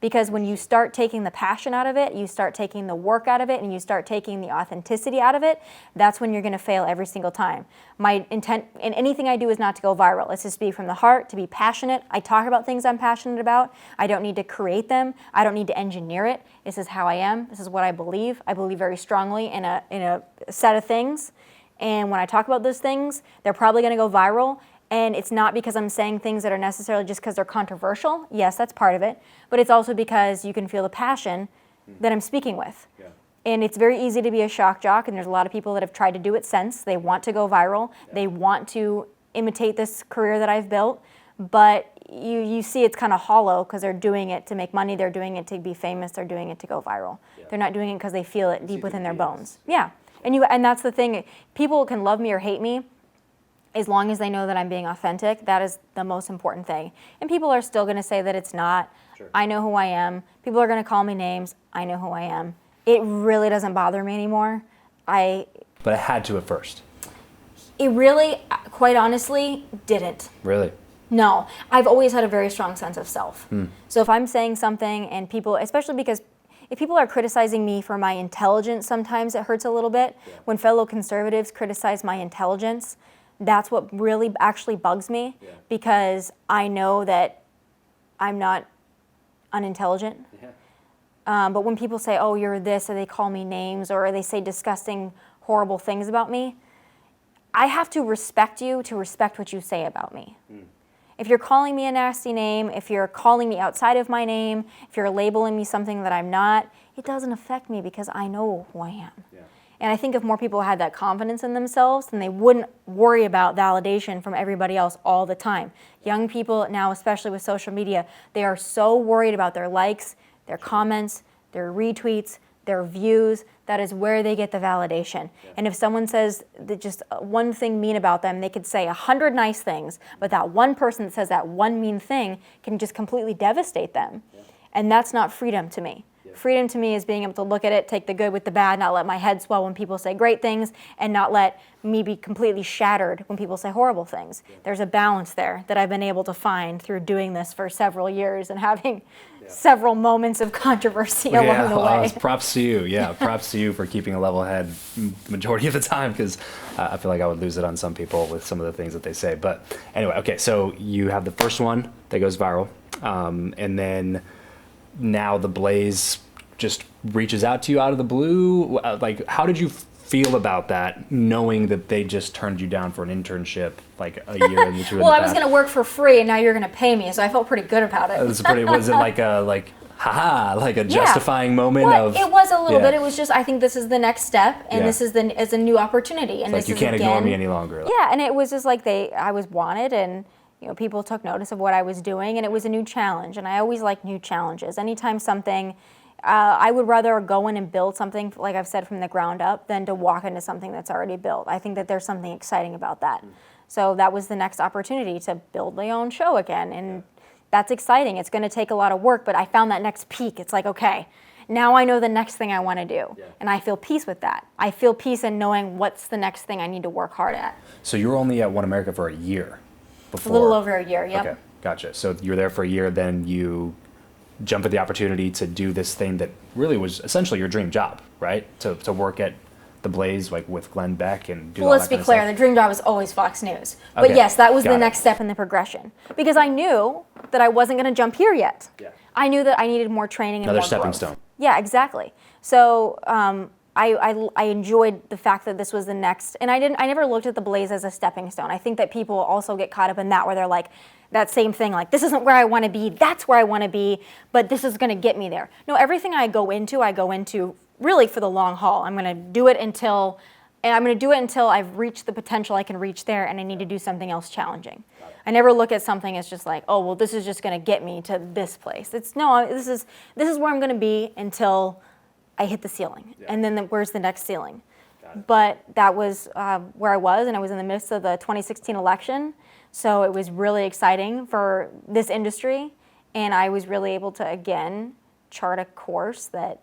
Because when you start taking the passion out of it, you start taking the work out of it, and you start taking the authenticity out of it, that's when you're going to fail every single time. My intent in anything I do is not to go viral. It's to speak from the heart, to be passionate. I talk about things I'm passionate about. I don't need to create them. I don't need to engineer it. This is how I am. This is what I believe. I believe very strongly in a set of things. And when I talk about those things, they're probably going to go viral. And it's not because I'm saying things that are necessarily just because they're controversial. Yes, that's part of it. But it's also because you can feel the passion that I'm speaking with. Yeah. And it's very easy to be a shock jock, and there's a lot of people that have tried to do it since. They want to go viral. Yeah. They want to imitate this career that I've built. But you see it's kind of hollow because they're doing it to make money. They're doing it to be famous. They're doing it to go viral. Yeah. They're not doing it because they feel it deep within their bones. Yeah. And that's the thing. People can love me or hate me. As long as they know that I'm being authentic, that is the most important thing. And people are still going to say that it's not. Sure. I know who I am. People are going to call me names. I know who I am. It really doesn't bother me anymore. But it had to at first. It really, quite honestly, didn't. Really? No. I've always had a very strong sense of self. So if I'm saying something and people, especially because if people are criticizing me for my intelligence, sometimes it hurts a little bit. Yeah. When fellow conservatives criticize my intelligence, that's what really actually bugs me, because I know that I'm not unintelligent. Yeah. But when people say, oh, you're this, or they call me names, or they say disgusting, horrible things about me, I have to respect you to respect what you say about me. If you're calling me a nasty name, if you're calling me outside of my name, if you're labeling me something that I'm not, it doesn't affect me because I know who I am. Yeah. And I think if more people had that confidence in themselves, then they wouldn't worry about validation from everybody else all the time. Young people now, especially with social media, they are so worried about their likes, their comments, their retweets, their views. That is where they get the validation. Yeah. And if someone says that just one thing mean about them, they could say 100 nice things, but that one person that says that one mean thing can just completely devastate them. Yeah. And that's not freedom to me. Freedom to me is being able to look at it, take the good with the bad, not let my head swell when people say great things, and not let me be completely shattered when people say horrible things. Yeah. There's a balance there that I've been able to find through doing this for several years and having several moments of controversy along the way. Props to you. Yeah, props to you for keeping a level head majority of the time, because I feel like I would lose it on some people with some of the things that they say. But anyway, okay, so you have the first one that goes viral, and then now the Blaze just reaches out to you out of the blue. Like, how did you feel about that, knowing that they just turned you down for an internship like a year and two? Well, I was going to work for free, and now you're going to pay me, so I felt pretty good about it. Was it like a justifying moment of? It was a little bit. It was just, I think this is the next step, and this is a new opportunity, and it's this like you can't ignore me any longer. Yeah, and it was just like I was wanted, and people took notice of what I was doing, and it was a new challenge, and I always like new challenges. Anytime something, I would rather go in and build something, like I've said, from the ground up than to walk into something that's already built. I think that there's something exciting about that. So that was the next opportunity to build my own show again, and that's exciting. It's going to take a lot of work, but I found that next peak. It's like, okay, now I know the next thing I want to do, and I feel peace with that. I feel peace in knowing what's the next thing I need to work hard at. So you were only at One America for a year before? A little over a year, yep. Okay, gotcha. So you were there for a year, then you jump at the opportunity to do this thing that really was essentially your dream job, right? To work at the Blaze, like with Glenn Beck and do all that kind of stuff. Let's be clear, the dream job was always Fox News. Okay. But yes, that was the next step in the progression. Because I knew that I wasn't going to jump here yet. Yeah. I knew that I needed more training and another more stepping growth. stone. Yeah, exactly. So I enjoyed the fact that this was the next, and I never looked at the Blaze as a stepping stone. I think that people also get caught up in that, where they're like, that same thing, like, this isn't where I want to be, that's where I want to be, but this is going to get me there. No, everything I go into really for the long haul. I'm going to do it until and I'm going to do it until I've reached the potential I can reach there, and I need to do something else challenging. I never look at something as just like, oh, well, this is just going to get me to this place. It's no, this is where I'm going to be until I hit the ceiling, and then where's the next ceiling? But that was where I was, and I was in the midst of the 2016 election, so it was really exciting for this industry, and I was really able to, again, chart a course that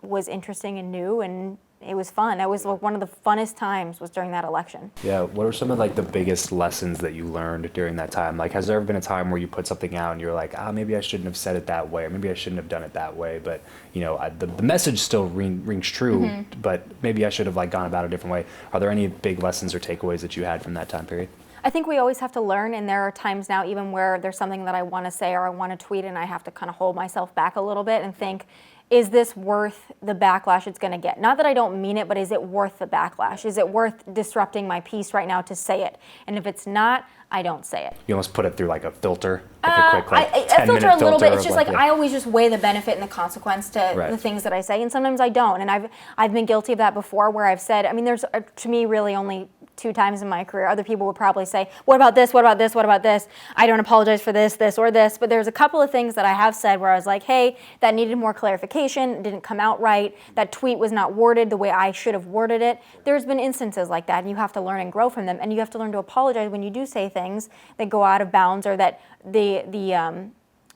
was interesting and new, and it was fun. It was one of the funnest times was during that election. Yeah, what are some of like the biggest lessons that you learned during that time? Like, has there ever been a time where you put something out and you're like, maybe I shouldn't have said it that way, or maybe I shouldn't have done it that way, but the message still rings true, but maybe I should have like gone about it a different way. Are there any big lessons or takeaways that you had from that time period? I think we always have to learn, and there are times now even where there's something that I want to say or I want to tweet, and I have to kind of hold myself back a little bit and think, is this worth the backlash it's going to get? Not that I don't mean it, but is it worth the backlash? Is it worth disrupting my peace right now to say it? And if it's not, I don't say it. You almost put it through like a filter, like a quick I filter a little bit. It's just like I always just weigh the benefit and the consequence to the things that I say, and sometimes I don't. And I've been guilty of that before, where I've said, I mean, there's to me really only 2 times in my career. Other people would probably say, what about this, what about this, what about this? I don't apologize for this, this, or this. But there's a couple of things that I have said where I was like, hey, that needed more clarification, it didn't come out right, that tweet was not worded the way I should have worded it. There's been instances like that, and you have to learn and grow from them, and you have to learn to apologize when you do say things that go out of bounds, or that the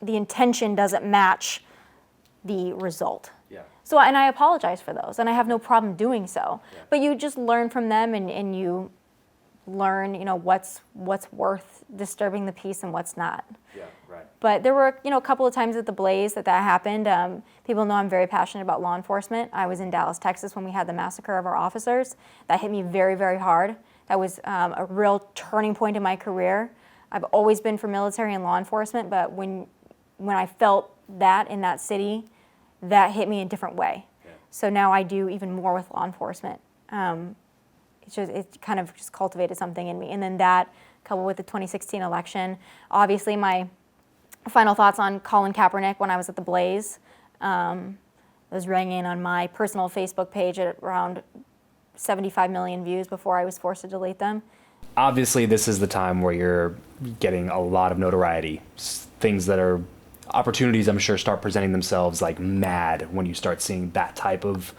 intention doesn't match the result. So, and I apologize for those, and I have no problem doing so. But you just learn from them, and you learn, what's worth disturbing the peace and what's not. But there were, a couple of times at the Blaze that happened. People know I'm very passionate about law enforcement. I was in Dallas, Texas when we had the massacre of our officers. That hit me very, very hard. That was a real turning point in my career. I've always been for military and law enforcement, but when I felt that in that city, that hit me a different way. So now I do even more with law enforcement. It kind of just cultivated something in me. And then that, coupled with the 2016 election, obviously my final thoughts on Colin Kaepernick when I was at the Blaze. Those rang in on my personal Facebook page at around 75 million views before I was forced to delete them. Obviously, this is the time where you're getting a lot of notoriety. Things that are opportunities, I'm sure, start presenting themselves like mad when you start seeing that type of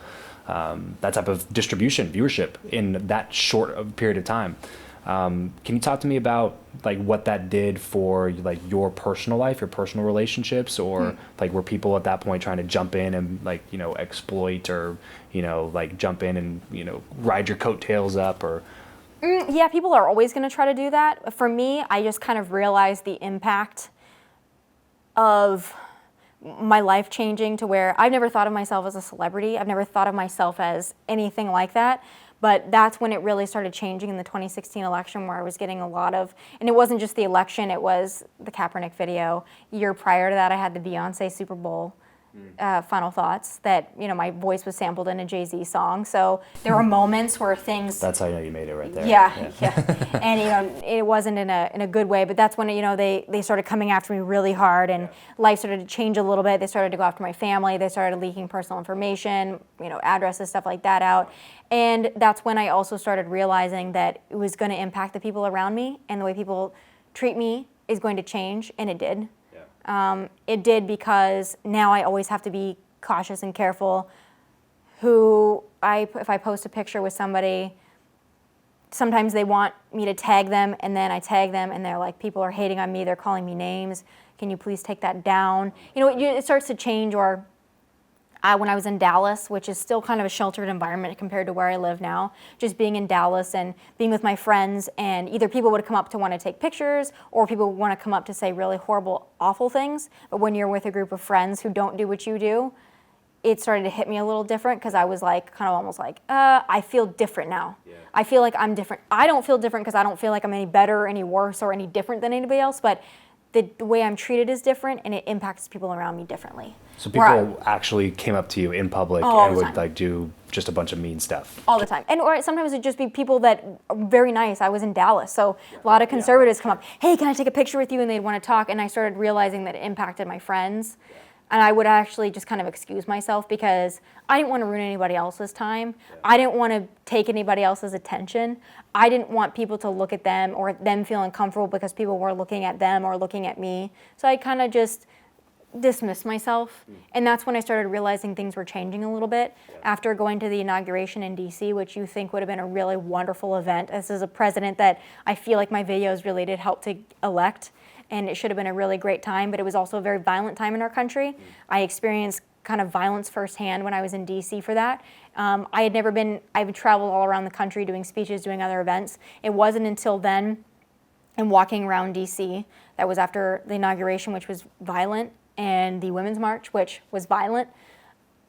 distribution, viewership in that short of period of time. Can you talk to me about like what that did for like your personal life, your personal relationships, or like were people at that point trying to jump in and like exploit, or like jump in and ride your coattails up, or? Yeah, people are always going to try to do that. For me, I just kind of realized the impact of my life changing to where I've never thought of myself as a celebrity. I've never thought of myself as anything like that. But that's when it really started changing in the 2016 election, where I was getting a lot of, and it wasn't just the election, it was the Kaepernick video. Year prior to that, I had the Beyonce Super Bowl final thoughts that, my voice was sampled in a Jay-Z song. So there were moments where things... That's how you made it right there. Yeah. And, it wasn't in a good way, but that's when, they started coming after me really hard, and life started to change a little bit. They started to go after my family. They started leaking personal information, addresses, stuff like that out. And that's when I also started realizing that it was going to impact the people around me, and the way people treat me is going to change, and it did. It did, because now I always have to be cautious and careful if I post a picture with somebody, sometimes they want me to tag them, and then I tag them, and they're like, people are hating on me, they're calling me names, can you please take that down? It starts to change. Or when I was in Dallas, which is still kind of a sheltered environment compared to where I live now, just being in Dallas and being with my friends, and either people would come up to want to take pictures, or people would want to come up to say really horrible, awful things. But when you're with a group of friends who don't do what you do, it started to hit me a little different, because I was like, kind of almost like, I feel different now. I feel like I'm different. I don't feel different because I don't feel like I'm any better or any worse or any different than anybody else, but the way I'm treated is different, and it impacts people around me differently. So people actually came up to you in public and would like do just a bunch of mean stuff? All the time. And or sometimes it'd just be people that are very nice. I was in Dallas, so a lot of conservatives come up, hey, can I take a picture with you? And they'd want to talk, and I started realizing that it impacted my friends. And I would actually just kind of excuse myself because I didn't want to ruin anybody else's time. I didn't want to take anybody else's attention. I didn't want people to look at them or them feel uncomfortable because people were looking at them or looking at me. So I kind of just dismissed myself. And that's when I started realizing things were changing a little bit. After going to the inauguration in DC, which you think would have been a really wonderful event. This is a president that I feel like my videos really did help to elect. And it should have been a really great time, but it was also a very violent time in our country. I experienced kind of violence firsthand when I was in DC for that. I would travel all around the country doing speeches, doing other events. It wasn't until then, and walking around DC, that was after the inauguration, which was violent, and the Women's March, which was violent,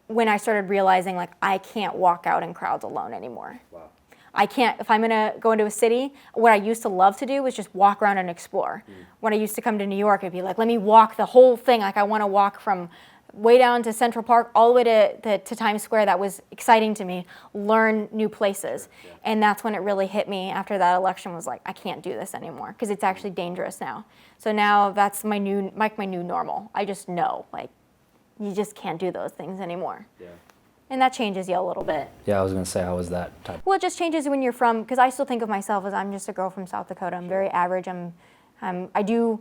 when I started realizing, like, I can't walk out in crowds alone anymore. Wow. I can't, if I'm gonna go into a city, what I used to love to do was just walk around and explore. When I used to come to New York, it'd be like, let me walk the whole thing. Like I wanna walk from way down to Central Park all the way to Times Square. That was exciting to me, learn new places. And that's when it really hit me after that election was like, I can't do this anymore because it's actually dangerous now. So now that's my new normal. I just know, like, you just can't do those things anymore. Yeah. And that changes you a little bit. Yeah, I was going to say, how was that type? Well, it just changes when you're from, because I still think of myself as I'm just a girl from South Dakota. I'm very average. I do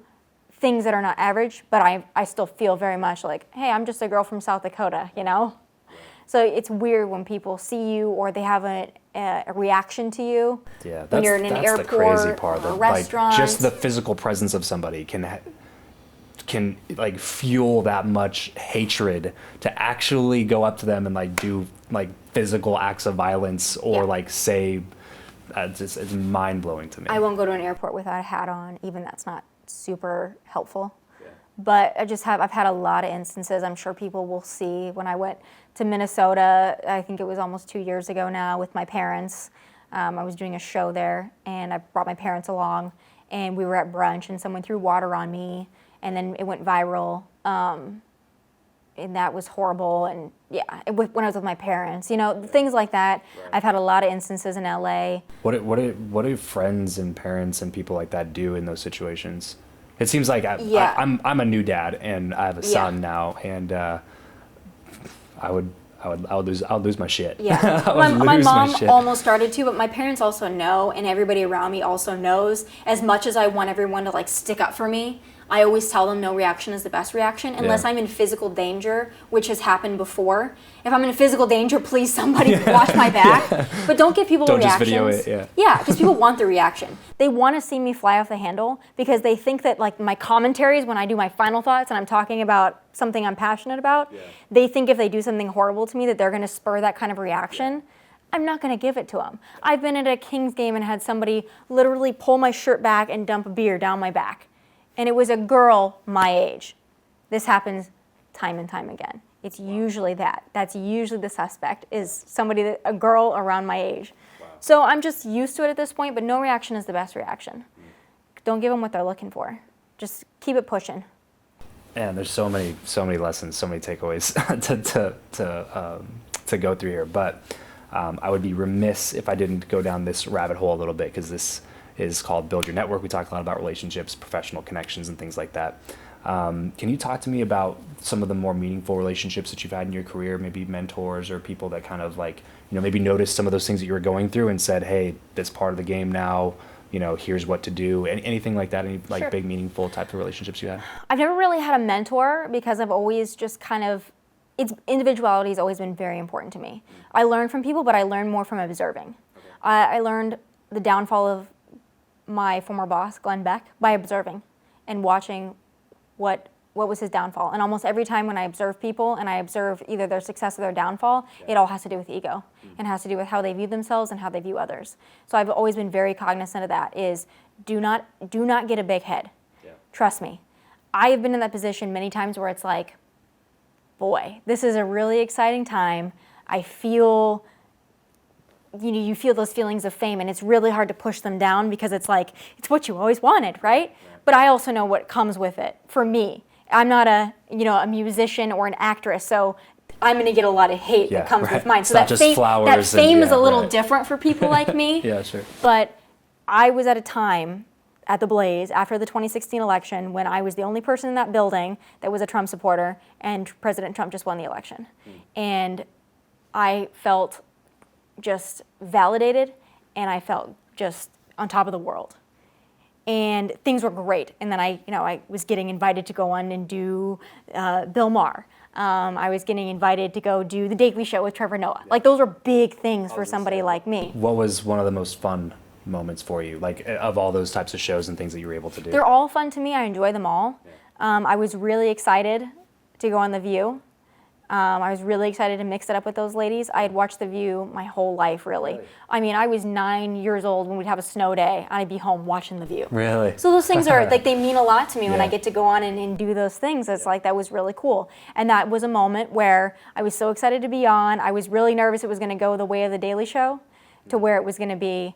things that are not average, but I still feel very much like, hey, I'm just a girl from South Dakota, you know? So it's weird when people see you or they have a reaction to you. Yeah, when you're in an airport, the crazy part. Or a restaurant. Like, just the physical presence of somebody can like fuel that much hatred to actually go up to them and like do like physical acts of violence or like say, it's mind blowing to me. I won't go to an airport without a hat on, even that's not super helpful. Yeah. But I've had a lot of instances. I'm sure people will see when I went to Minnesota, I think it was almost 2 years ago now with my parents. I was doing a show there and I brought my parents along and we were at brunch and someone threw water on me. And then it went viral, and that was horrible. And yeah, when I was with my parents, you know, things like that. Right. I've had a lot of instances in LA. What do friends and parents and people like that do in those situations? It seems like I'm a new dad and I have a son now, and I would lose my shit. Yeah, my mom almost started to, but my parents also know, and everybody around me also knows. As much as I want everyone to like stick up for me, I always tell them no reaction is the best reaction, unless I'm in physical danger, which has happened before. If I'm in physical danger, please somebody watch my back. But don't give people reactions. Don't just video it, yeah, because people want the reaction. They want to see me fly off the handle because they think that like my commentaries, when I do my final thoughts and I'm talking about something I'm passionate about, they think if they do something horrible to me that they're going to spur that kind of reaction. I'm not going to give it to them. I've been at a Kings game and had somebody literally pull my shirt back and dump a beer down my back. And it was a girl my age. This happens time and time again. It's usually that. That's usually the suspect, is a girl around my age. Wow. So I'm just used to it at this point, but no reaction is the best reaction. Don't give them what they're looking for. Just keep it pushing. And there's so many lessons, so many takeaways to go through here. But I would be remiss if I didn't go down this rabbit hole a little bit, because this is called Build Your Network. We talk a lot about relationships, professional connections, and things like that. Can you talk to me about some of the more meaningful relationships that you've had in your career, maybe mentors or people that kind of like, you know, maybe noticed some of those things that you were going through and said, hey, this part of the game now, you know, here's what to do, anything like that, any like big meaningful type of relationships you had? I've never really had a mentor because I've always just kind of, individuality has always been very important to me. I learn from people, but I learn more from observing. Okay. I learned the downfall of my former boss, Glenn Beck, by observing and watching what was his downfall. And almost every time when I observe people and I observe either their success or their downfall, it all has to do with ego and has to do with how they view themselves and how they view others. So I've always been very cognizant of that, is do not get a big head. Yeah. Trust me. I have been in that position many times where it's like, boy, this is a really exciting time. I feel, you feel those feelings of fame, and it's really hard to push them down because it's like, it's what you always wanted, right? Yeah. But I also know what comes with it. For me, I'm not a musician or an actress, so I'm going to get a lot of hate that comes with mine. So that fame is a little different for people like me. Yeah, sure. But I was at a time, at the Blaze after the 2016 election when I was the only person in that building that was a Trump supporter and President Trump just won the election. And I felt just validated and I felt just on top of the world. And things were great. And then I was getting invited to go on and do Bill Maher. I was getting invited to go do The Daily Show with Trevor Noah. Like, those were big things for somebody like me. What was one of the most fun moments for you, like of all those types of shows and things that you were able to do? They're all fun to me. I enjoy them all. I was really excited to go on The View. I was really excited to mix it up with those ladies. I had watched The View my whole life, really. I mean, I was 9 years old when we'd have a snow day, and I'd be home watching The View. Really? So those things are, like, they mean a lot to me when I get to go on and do those things. It's like, that was really cool. And that was a moment where I was so excited to be on. I was really nervous it was going to go the way of The Daily Show, to where it was going to be,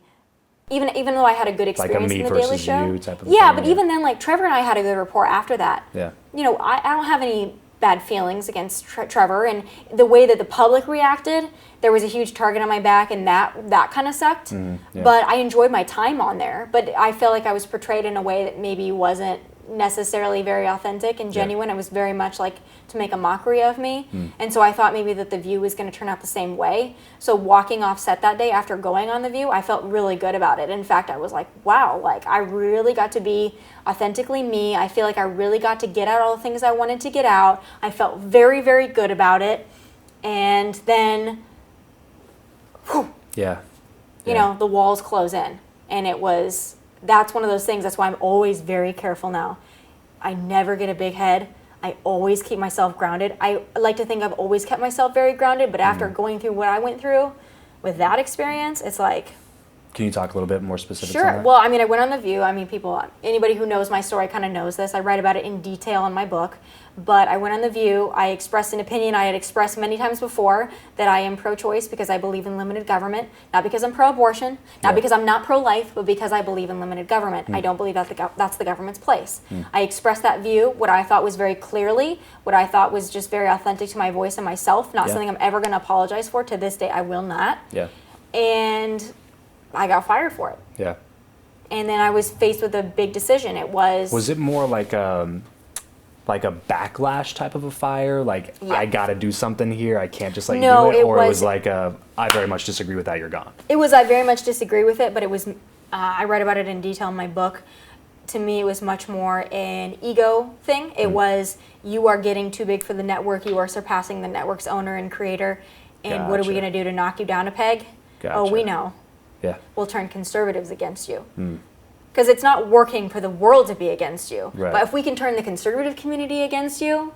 even though I had a good experience in The Daily Show. Type of yeah, thing, but even then, like, Trevor and I had a good rapport after that. Yeah. You know, I don't have any bad feelings against Trevor, and the way that the public reacted, there was a huge target on my back, and that kind of sucked. But I enjoyed my time on there. But I felt like I was portrayed in a way that maybe wasn't necessarily very authentic and genuine. It was very much like to make a mockery of me. And so I thought maybe that The View was going to turn out the same way. So walking off set that day after going on The View, I felt really good about it. In fact, I was like, wow, like, I really got to be authentically me. I feel like I really got to get out all the things I wanted to get out. I felt very, very good about it. And then, whew, you know, the walls close in. And that's one of those things. That's why I'm always very careful now. I never get a big head. I always keep myself grounded. I like to think I've always kept myself very grounded, but after going through what I went through with that experience, it's like... Can you talk a little bit more specifics on Sure. that? Well, I mean, I went on The View. I mean, anybody who knows my story kind of knows this. I write about it in detail in my book. But I went on The View. I expressed an opinion I had expressed many times before, that I am pro-choice because I believe in limited government. Not because I'm pro-abortion, not because I'm not pro-life, but because I believe in limited government. I don't believe that's the government's place. I expressed that view, what I thought was very clearly, what I thought was just very authentic to my voice and myself, not something I'm ever going to apologize for. To this day, I will not. And I got fired for it. And then I was faced with a big decision. Was it more like a backlash type of a fire? Like, I got to do something here. I can't just do it. Or it was like I very much disagree with that. You're gone. It was, I very much disagree with it, but it was, I write about it in detail in my book. To me, it was much more an ego thing. It was, you are getting too big for the network. You are surpassing the network's owner and creator. And what are we going to do to knock you down a peg? Oh, we know. We'll turn conservatives against you. Because it's not working for the world to be against you. But if we can turn the conservative community against you,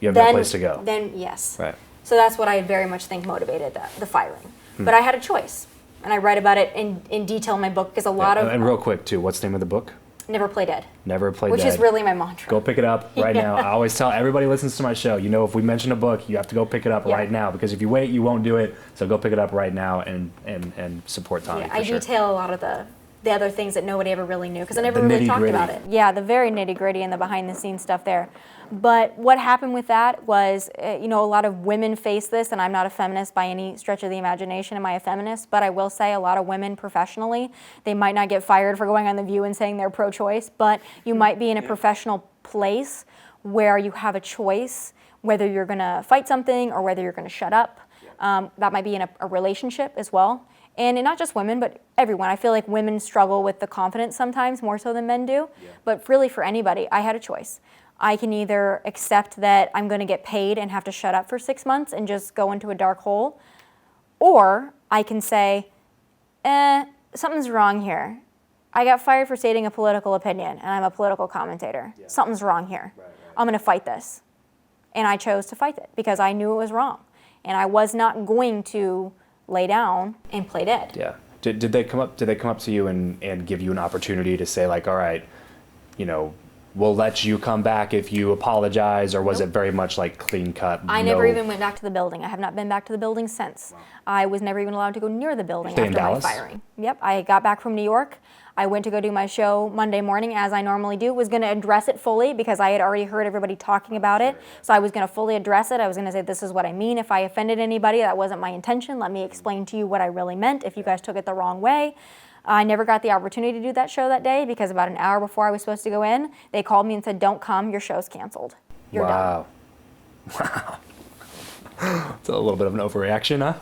you have no place to go. Then yes. So that's what I very much think motivated the firing. But I had a choice. And I write about it in detail in my book, because a lot of... And real quick, too, what's the name of the book? Never Play Dead. Never Play Dead. Which is really my mantra. Go pick it up right now. I always tell everybody who listens to my show, if we mention a book, you have to go pick it up right now, because if you wait, you won't do it. So go pick it up right now and support Tomi. I detail a lot of the other things that nobody ever really knew, because I never really talked about it. Yeah, the very nitty-gritty and the behind-the-scenes stuff there. But what happened with that was, a lot of women face this, and I'm not a feminist by any stretch of the imagination. Am I a feminist? But I will say a lot of women professionally, they might not get fired for going on The View and saying they're pro-choice, but you might be in a professional place where you have a choice whether you're going to fight something or whether you're going to shut up. That might be in a relationship as well. And not just women, but everyone. I feel like women struggle with the confidence sometimes more so than men do. But really, for anybody, I had a choice. I can either accept that I'm going to get paid and have to shut up for 6 months and just go into a dark hole, or I can say, something's wrong here. I got fired for stating a political opinion, and I'm a political commentator. Something's wrong here. I'm going to fight this. And I chose to fight it because I knew it was wrong. And I was not going to lay down and play dead. Did they come up to you and give you an opportunity to say, like, all right, we'll let you come back if you apologize, or was it very much like clean cut? I never even went back to the building. I have not been back to the building since. I was never even allowed to go near the building after my firing. I got back from New York. I went to go do my show Monday morning, as I normally do. Was going to address it fully because I had already heard everybody talking about it. So I was going to fully address it. I was going to say, this is what I mean. If I offended anybody, that wasn't my intention. Let me explain to you what I really meant if you guys took it the wrong way. I never got the opportunity to do that show that day because about an hour before I was supposed to go in, they called me and said, don't come, your show's canceled. You're done. Wow. It's a little bit of an overreaction, huh?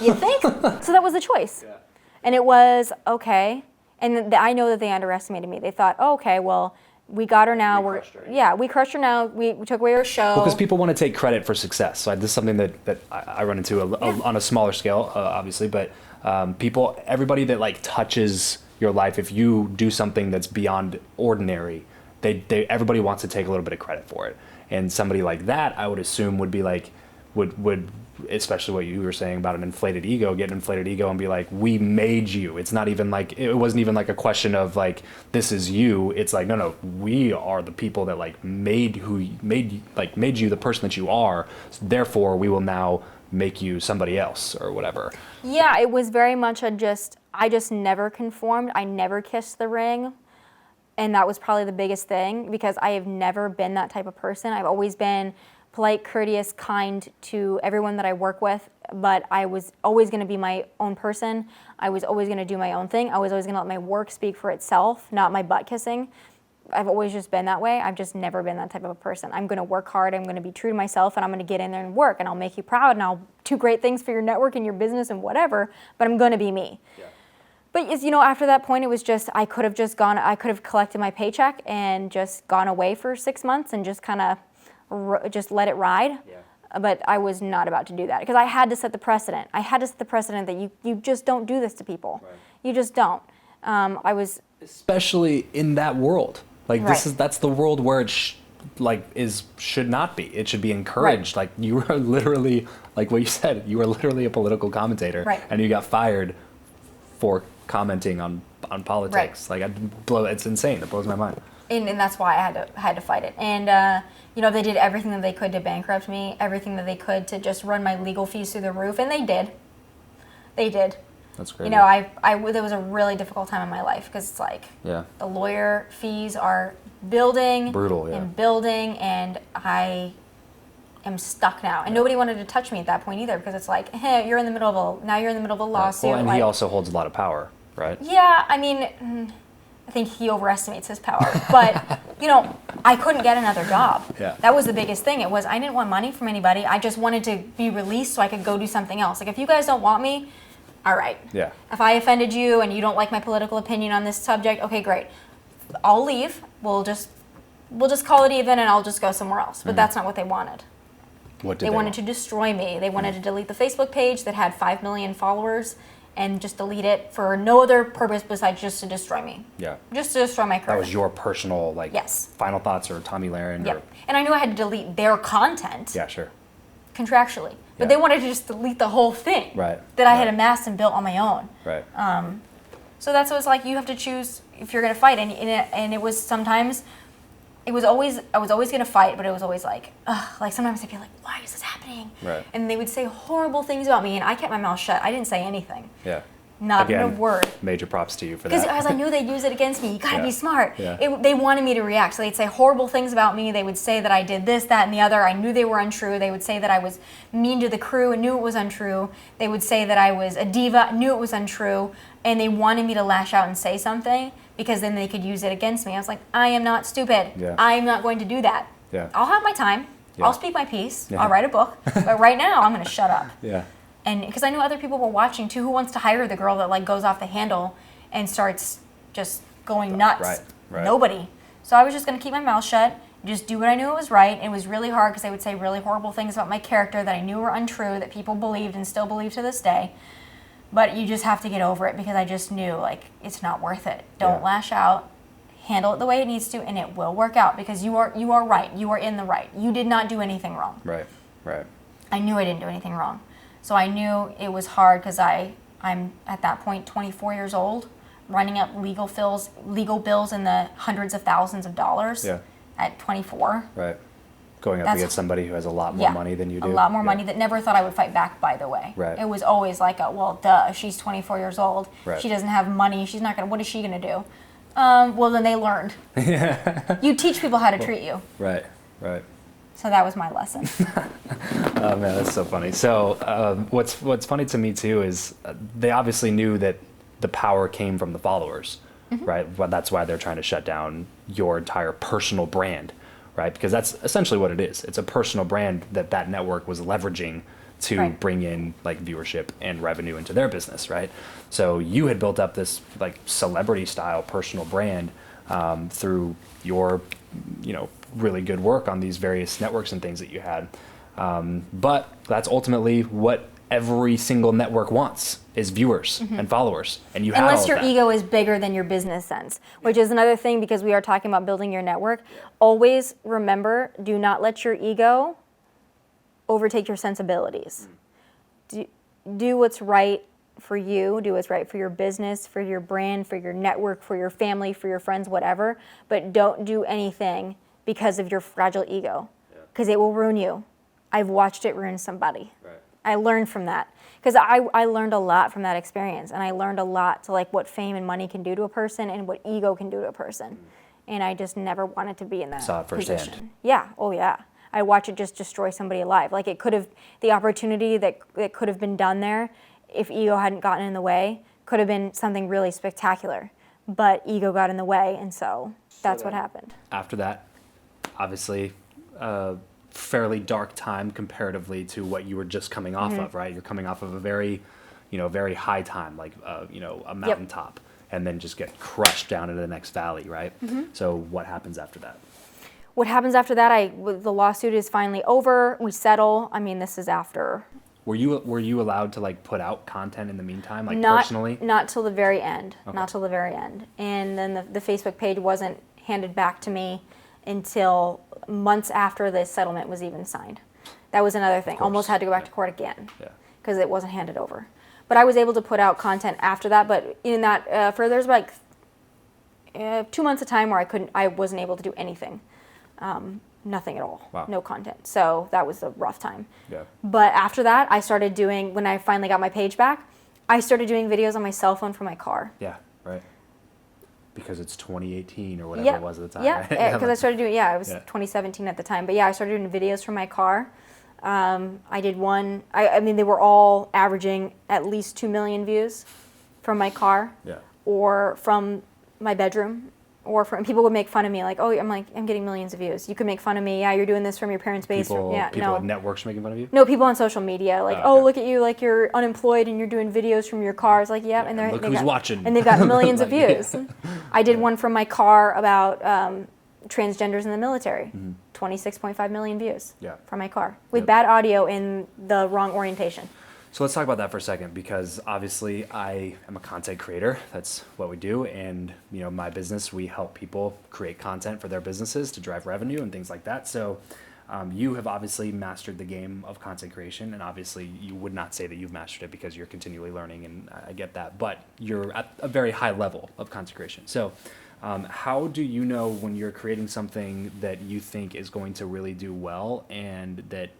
You think? So that was the choice. Yeah. And it was, okay. And I know that they underestimated me. They thought, oh, okay, well, we got her now. We crushed her now. We took away her show. Well, because people want to take credit for success. So this is something that I run into on a smaller scale, obviously. But everybody that like touches your life, if you do something that's beyond ordinary, everybody wants to take a little bit of credit for it. And somebody like that, I would assume, would be like, would especially what you were saying about an inflated ego, get an inflated ego and be like, we made you. It's not even like, it wasn't even like a question of like, this is you. It's like, no, we are the people that like made you the person that you are. So therefore we will now make you somebody else or whatever. Yeah, it was very much I just never conformed. I never kissed the ring. And that was probably the biggest thing because I have never been that type of person. I've always been polite, courteous, kind to everyone that I work with, but I was always going to be my own person. I was always going to do my own thing. I was always going to let my work speak for itself, not my butt kissing. I've always just been that way. I've just never been that type of a person. I'm going to work hard. I'm going to be true to myself, and I'm going to get in there and work, and I'll make you proud, and I'll do great things for your network and your business and whatever, but I'm going to be me. Yeah. But after that point, it was just, I could have collected my paycheck and just gone away for 6 months and just kind of just let it ride. Yeah. But I was not about to do that because I had to set the precedent. I had to set the precedent that you just don't do this to people. Right. You just don't. Especially in that world. Like right. That's the world where it should not be. It should be encouraged. Right. Like you are literally, like what you said, you were literally a political commentator, right. and you got fired for commenting on politics. Right. Like it's insane. It blows my mind. And that's why I had to fight it. And they did everything that they could to bankrupt me, everything that they could to just run my legal fees through the roof, and they did. They did. That's great. There was a really difficult time in my life because it's like the lawyer fees are building and building, and I am stuck now. And nobody wanted to touch me at that point either because it's like, hey, you're in the middle of a lawsuit. Well, and he also holds a lot of power, right? Yeah, I mean, I think he overestimates his power. But, I couldn't get another job. Yeah. That was the biggest thing. It was I didn't want money from anybody. I just wanted to be released so I could go do something else. Like, if you guys don't want me, all right. Yeah. If I offended you and you don't like my political opinion on this subject, okay, great. I'll leave. We'll just call it even and I'll just go somewhere else. But that's not what they wanted. What did they wanted to destroy me. They wanted to delete the Facebook page that had 5 million followers and just delete it for no other purpose besides just to destroy me. Yeah. Just to destroy my career. That was your personal, final thoughts or Tomi Lahren? Yeah. And I knew I had to delete their content. Yeah, sure. Contractually. But they wanted to just delete the whole thing. Right. That I had amassed and built on my own. Right. So that's what it's like. You have to choose if you're going to fight. And it was sometimes... I was always going to fight, but it was always like, ugh. Like sometimes I'd be like, why is this happening? Right. And they would say horrible things about me, and I kept my mouth shut. I didn't say anything. Yeah. Not a word. Major props to you for that. Because I knew they'd use it against me. You got to be smart. Yeah. They wanted me to react. So they'd say horrible things about me. They would say that I did this, that, and the other. I knew they were untrue. They would say that I was mean to the crew and knew it was untrue. They would say that I was a diva, knew it was untrue. And they wanted me to lash out and say something because then they could use it against me. I was like, I am not stupid. Yeah. I am not going to do that. Yeah. I'll have my time. Yeah. I'll speak my piece. Yeah. I'll write a book. But right now, I'm going to shut up. Yeah. And because I know other people were watching too, who wants to hire the girl that goes off the handle and starts just going nuts? Right. Nobody. So I was just going to keep my mouth shut, just do what I knew it was right. It was really hard because they would say really horrible things about my character that I knew were untrue, that people believed and still believe to this day. But you just have to get over it because I just knew it's not worth it. Don't lash out. Handle it the way it needs to, and it will work out because you are right. You are in the right. You did not do anything wrong. Right. I knew I didn't do anything wrong. So I knew it was hard because I'm at that point 24 years old, running up legal bills in the hundreds of thousands of dollars at 24. Right. Going up against somebody who has a lot more money than you do. A lot more money that never thought I would fight back, by the way. Right. It was always like, well, duh, she's 24 years old. Right. She doesn't have money. She's not what is she going to do? Well, then they learned. You teach people how to treat you. Right. So that was my lesson. Oh man, that's so funny. So what's funny to me too is they obviously knew that the power came from the followers, right? Well, that's why they're trying to shut down your entire personal brand, right? Because that's essentially what it is. It's a personal brand that network was leveraging to bring in like viewership and revenue into their business, right? So you had built up this like celebrity style personal brand through your, really good work on these various networks and things that you had. But that's ultimately what every single network wants is viewers and followers, and you have unless all your of that. ego is bigger than your business sense, which is another thing because we are talking about building your network. Always remember, do not let your ego overtake your sensibilities. Do what's right for you, do what's right for your business, for your brand, for your network, for your family, for your friends, whatever, but don't do anything because of your fragile ego, because it will ruin you. I've watched it ruin somebody. Right. I learned from that because I learned a lot from that experience, and I learned a lot to like what fame and money can do to a person and what ego can do to a person, and I just never wanted to be in that Saw it firsthand. position. Yeah, oh yeah. I watch it just destroy somebody alive. Like it could have, the opportunity that could have been done there if ego hadn't gotten in the way could have been something really spectacular, but ego got in the way, and so that's what happened. After that, obviously, fairly dark time comparatively to what you were just coming off of, right? You're coming off of a very, very high time, like, a mountaintop, and then just get crushed down into the next valley, right? So what happens after that? What happens after that, the lawsuit is finally over, we settle. I mean, this is after. Were you allowed to like put out content in the meantime, like Not, personally? Not till the very end, Okay. not till the very end. And then the Facebook page wasn't handed back to me until months after the settlement was even signed. That was another thing. course. Almost had to go back to court again Yeah. because it wasn't handed over. But I was able to put out content after that. But in that, there's like 2 months of time where I wasn't able to do anything, nothing at all, Wow. no content. So that was a rough time. Yeah. But after that, I started doing, when I finally got my page back, I started doing videos on my cell phone from my car. Yeah. Right. Because it's 2018 or whatever Yep. it was at the time. Yeah, Right? because I started doing, it was Yeah. 2017 at the time. But yeah, I started doing videos from my car. I did one, I mean, they were all averaging at least 2 million views from my car Yeah. or from my bedroom. Or from, people would make fun of me, like, oh, I'm getting millions of views. You could make fun of me. Yeah, you're doing this from your parents' basement. People at networks making fun of you? No, people on social media, like, Oh, okay. look at you, like you're unemployed and you're doing videos from your cars. Like, yeah, and and look who's watching. and they've got millions of Like, yeah. views. I did one from my car about transgenders in the military, 26.5 million views Yeah. from my car with Yep. bad audio and the wrong orientation. So let's talk about that for a second, because obviously I am a content creator. That's what we do. And, my business, we help people create content for their businesses to drive revenue and things like that. So you have obviously mastered the game of content creation. And obviously you would not say that you've mastered it because you're continually learning, and I get that. But you're at a very high level of content creation. So how do you know when you're creating something that you think is going to really do well, and that,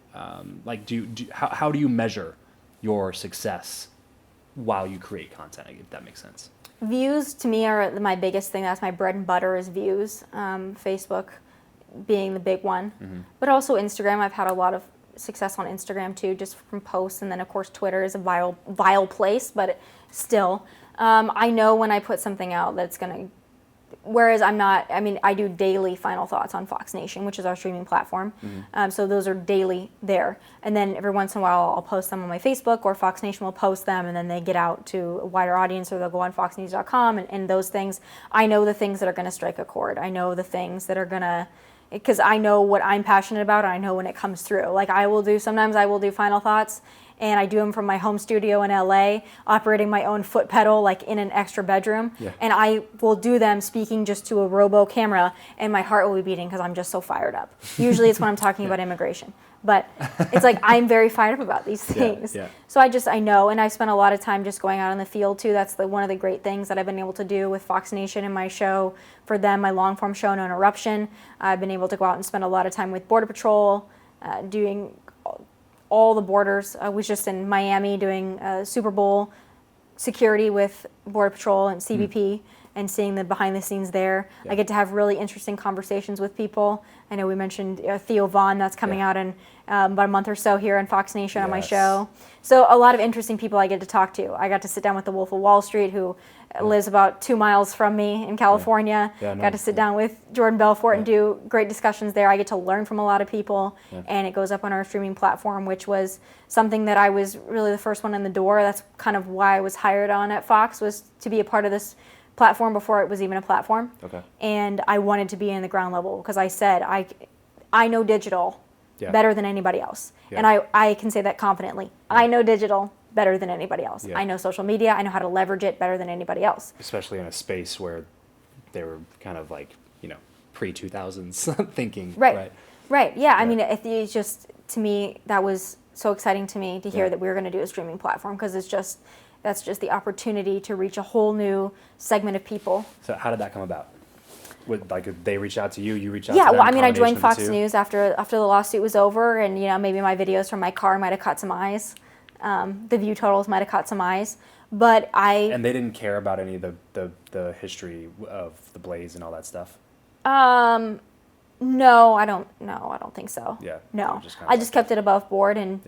how do you measure your success while you create content, if that makes sense? Views to me are my biggest thing. That's my bread and butter is views. Facebook being the big one, but also Instagram. I've had a lot of success on Instagram too, just from posts, and then of course Twitter is a vile place, but still, I know when I put something out that it's gonna. Whereas I do daily final thoughts on Fox Nation, which is our streaming platform. So those are daily there. And then every once in a while, I'll post them on my Facebook, or Fox Nation will post them, and then they get out to a wider audience, or they'll go on foxnews.com, and those things. I know the things that are going to strike a chord. I know the things that are going to, because I know what I'm passionate about, and I know when it comes through. Like sometimes I will do final thoughts, and I do them from my home studio in LA, operating my own foot pedal, like in an extra bedroom. Yeah. And I will do them speaking just to a robo camera, and my heart will be beating because I'm just so fired up. Usually it's when I'm talking about immigration. But it's like I'm very fired up about these things. Yeah. So I know, and I spent a lot of time just going out in the field too. That's one of the great things that I've been able to do with Fox Nation and my show. For them, my long form show, No Interruption, I've been able to go out and spend a lot of time with Border Patrol, doing all the borders. I was just in Miami doing Super Bowl security with Border Patrol and CBP, and seeing the behind the scenes there. Yeah. I get to have really interesting conversations with people. I know we mentioned Theo Vaughn, that's coming out in about a month or so here on Fox Nation on my show. So a lot of interesting people I get to talk to. I got to sit down with the Wolf of Wall Street, who lives about 2 miles from me in California. Got to sit down with Jordan Belfort and do great discussions there. I get to learn from a lot of people, and it goes up on our streaming platform, which was something that I was really the first one in the door. That's kind of why I was hired on at Fox, was to be a part of this platform before it was even a platform. Okay. And I wanted to be in the ground level because I said I know digital better than anybody else. And I can say that confidently. I know digital better than anybody else. I know social media. I know how to leverage it better than anybody else. Especially in a space where they were kind of like, pre-2000s thinking. Right. Yeah. I mean, it's just, to me, that was so exciting to me to hear that we were going to do a streaming platform, because that's just the opportunity to reach a whole new segment of people. So how did that come about? Did they reach out to you? You reached out to them? Yeah, well, I mean, I joined Fox News after the lawsuit was over, and maybe my videos from my car might have caught some eyes. The view totals might have caught some eyes, but And they didn't care about any of the history of the Blaze and all that stuff? No, I don't think so. Yeah. No, I just kept it above board, and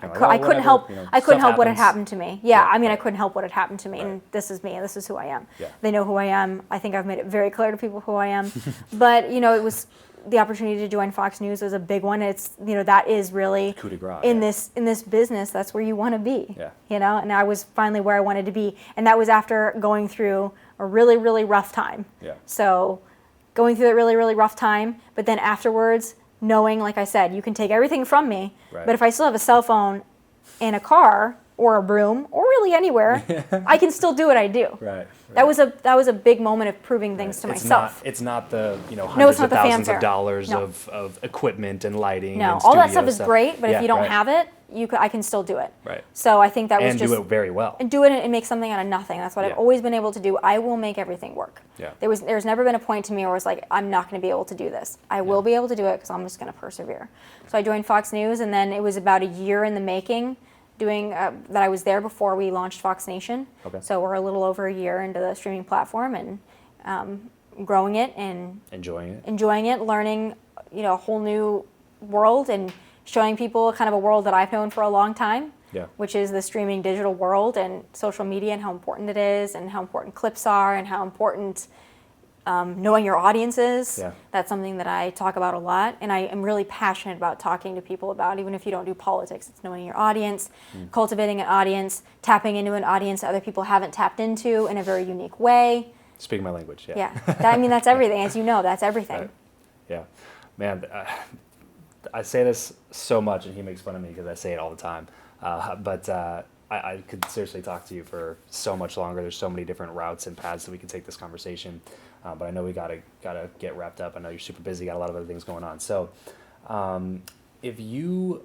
I couldn't help what had happened to me. I mean, right. I couldn't help what had happened to me, and this is me, and this is who I am. Yeah. They know who I am. I think I've made it very clear to people who I am. But it was the opportunity to join Fox News was a big one. It's that is really coup de grace, in this business. That's where you want to be. Yeah. And I was finally where I wanted to be, and that was after going through a really, really rough time. Yeah. So going through that really, really rough time, but then afterwards, knowing, like I said, you can take everything from me, right. but if I still have a cell phone in a car or a room or really anywhere, I can still do what I do. Right. That was a big moment of proving things to myself. It's not the hundreds No, it's not of the thousands fanfare. of dollars No. of equipment and lighting. No, and all that studio stuff is great, but if you don't right. have it, I can still do it. Right. So I think that was and just do it very well. and do it and make something out of nothing. That's what I've always been able to do. I will make everything work. Yeah. There's never been a point to me where it's like, I'm not going to be able to do this. I will be able to do it because I'm just going to persevere. So I joined Fox News, and then it was about a year in the making doing that I was there before we launched Fox Nation. Okay. So we're a little over a year into the streaming platform, and growing it and enjoying it, learning a whole new world, and showing people kind of a world that I've known for a long time, which is the streaming digital world and social media, and how important it is, and how important clips are, and how important knowing your audience is. Yeah. That's something that I talk about a lot, and I am really passionate about talking to people about, even if you don't do politics. It's knowing your audience, cultivating an audience, tapping into an audience that other people haven't tapped into in a very unique way. Speaking my language, That's everything. As you know, that's everything. Right. Yeah. Man, I say this so much, and he makes fun of me because I say it all the time. But I could seriously talk to you for so much longer. There's so many different routes and paths that we can take this conversation. But I know we gotta get wrapped up. I know you're super busy, got a lot of other things going on. So, if you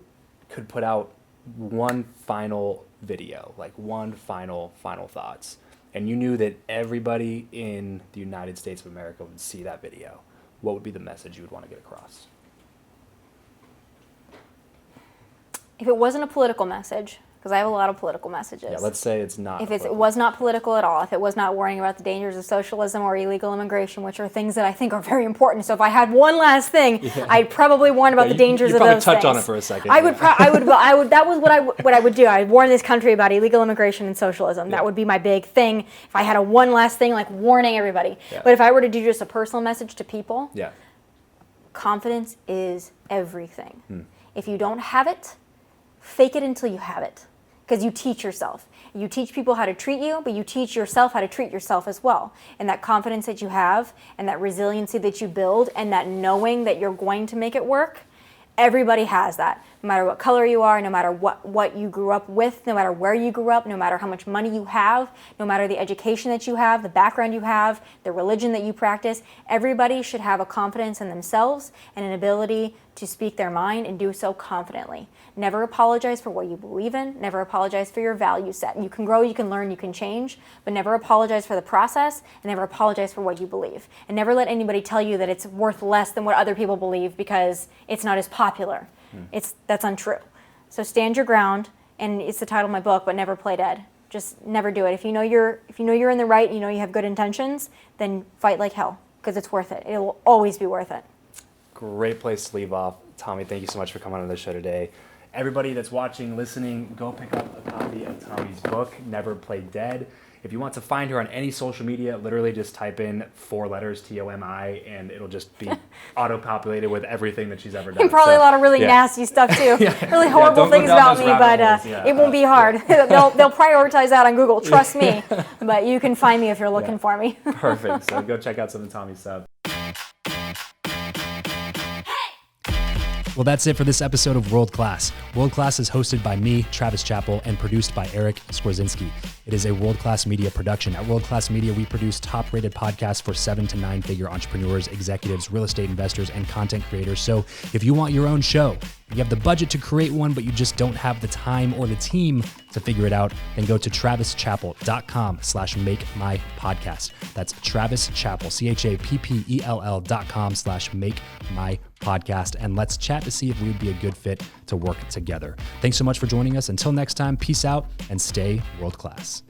could put out one final video, like one final thoughts, and you knew that everybody in the United States of America would see that video, what would be the message you would want to get across? If it wasn't a political message, because I have a lot of political messages. Yeah, let's say it's not. If it was not political at all, if it was not worrying about the dangers of socialism or illegal immigration, which are things that I think are very important. So if I had one last thing, I'd probably warn about the dangers of those things. You probably touch on it for a second. I would. That was what I would do. I'd warn this country about illegal immigration and socialism. That would be my big thing. If I had a one last thing, like warning everybody. Yeah. But if I were to do just a personal message to people, Yeah. confidence is everything. If you don't have it, fake it until you have it. Because you teach yourself. You teach people how to treat you, but you teach yourself how to treat yourself as well. And that confidence that you have, and that resiliency that you build, and that knowing that you're going to make it work, everybody has that. No matter what color you are, no matter what you grew up with, no matter where you grew up, no matter how much money you have, no matter the education that you have, the background you have, the religion that you practice, everybody should have a confidence in themselves and an ability to speak their mind and do so confidently. Never apologize for what you believe in. Never apologize for your value set. You can grow, you can learn, you can change, but never apologize for the process, and never apologize for what you believe. And never let anybody tell you that it's worth less than what other people believe because it's not as popular. That's untrue. So stand your ground, and it's the title of my book, but never play dead. just never do it. If you know you're in the right, you know you have good intentions, then fight like hell, because it's worth it. It will always be worth it. Great place to leave off. Tommy, thank you so much for coming on the show today. Everybody that's watching, listening, go pick up a copy of Tommy's book, Never Play Dead. If you want to find her on any social media, literally just type in 4 letters, Tomi, and it'll just be auto-populated with everything that she's ever done. And probably a lot of really nasty stuff too. Really horrible things about me, but it won't be hard. They'll prioritize that on Google, trust me. But you can find me if you're looking for me. Perfect. So go check out some of Tommy's stuff. Well, that's it for this episode of World Class. World Class is hosted by me, Travis Chappell, and produced by Eric Skwarczynski. It is a World Class Media production. At World Class Media, we produce top-rated podcasts for 7 to 9-figure entrepreneurs, executives, real estate investors, and content creators. So if you want your own show, you have the budget to create one, but you just don't have the time or the team to figure it out, then go to travischappell.com/makemypodcast. That's Travis Chappell, CHAPPELL.com/makemypodcast. And let's chat to see if we would be a good fit to work together. Thanks so much for joining us. Until next time, peace out and stay world class.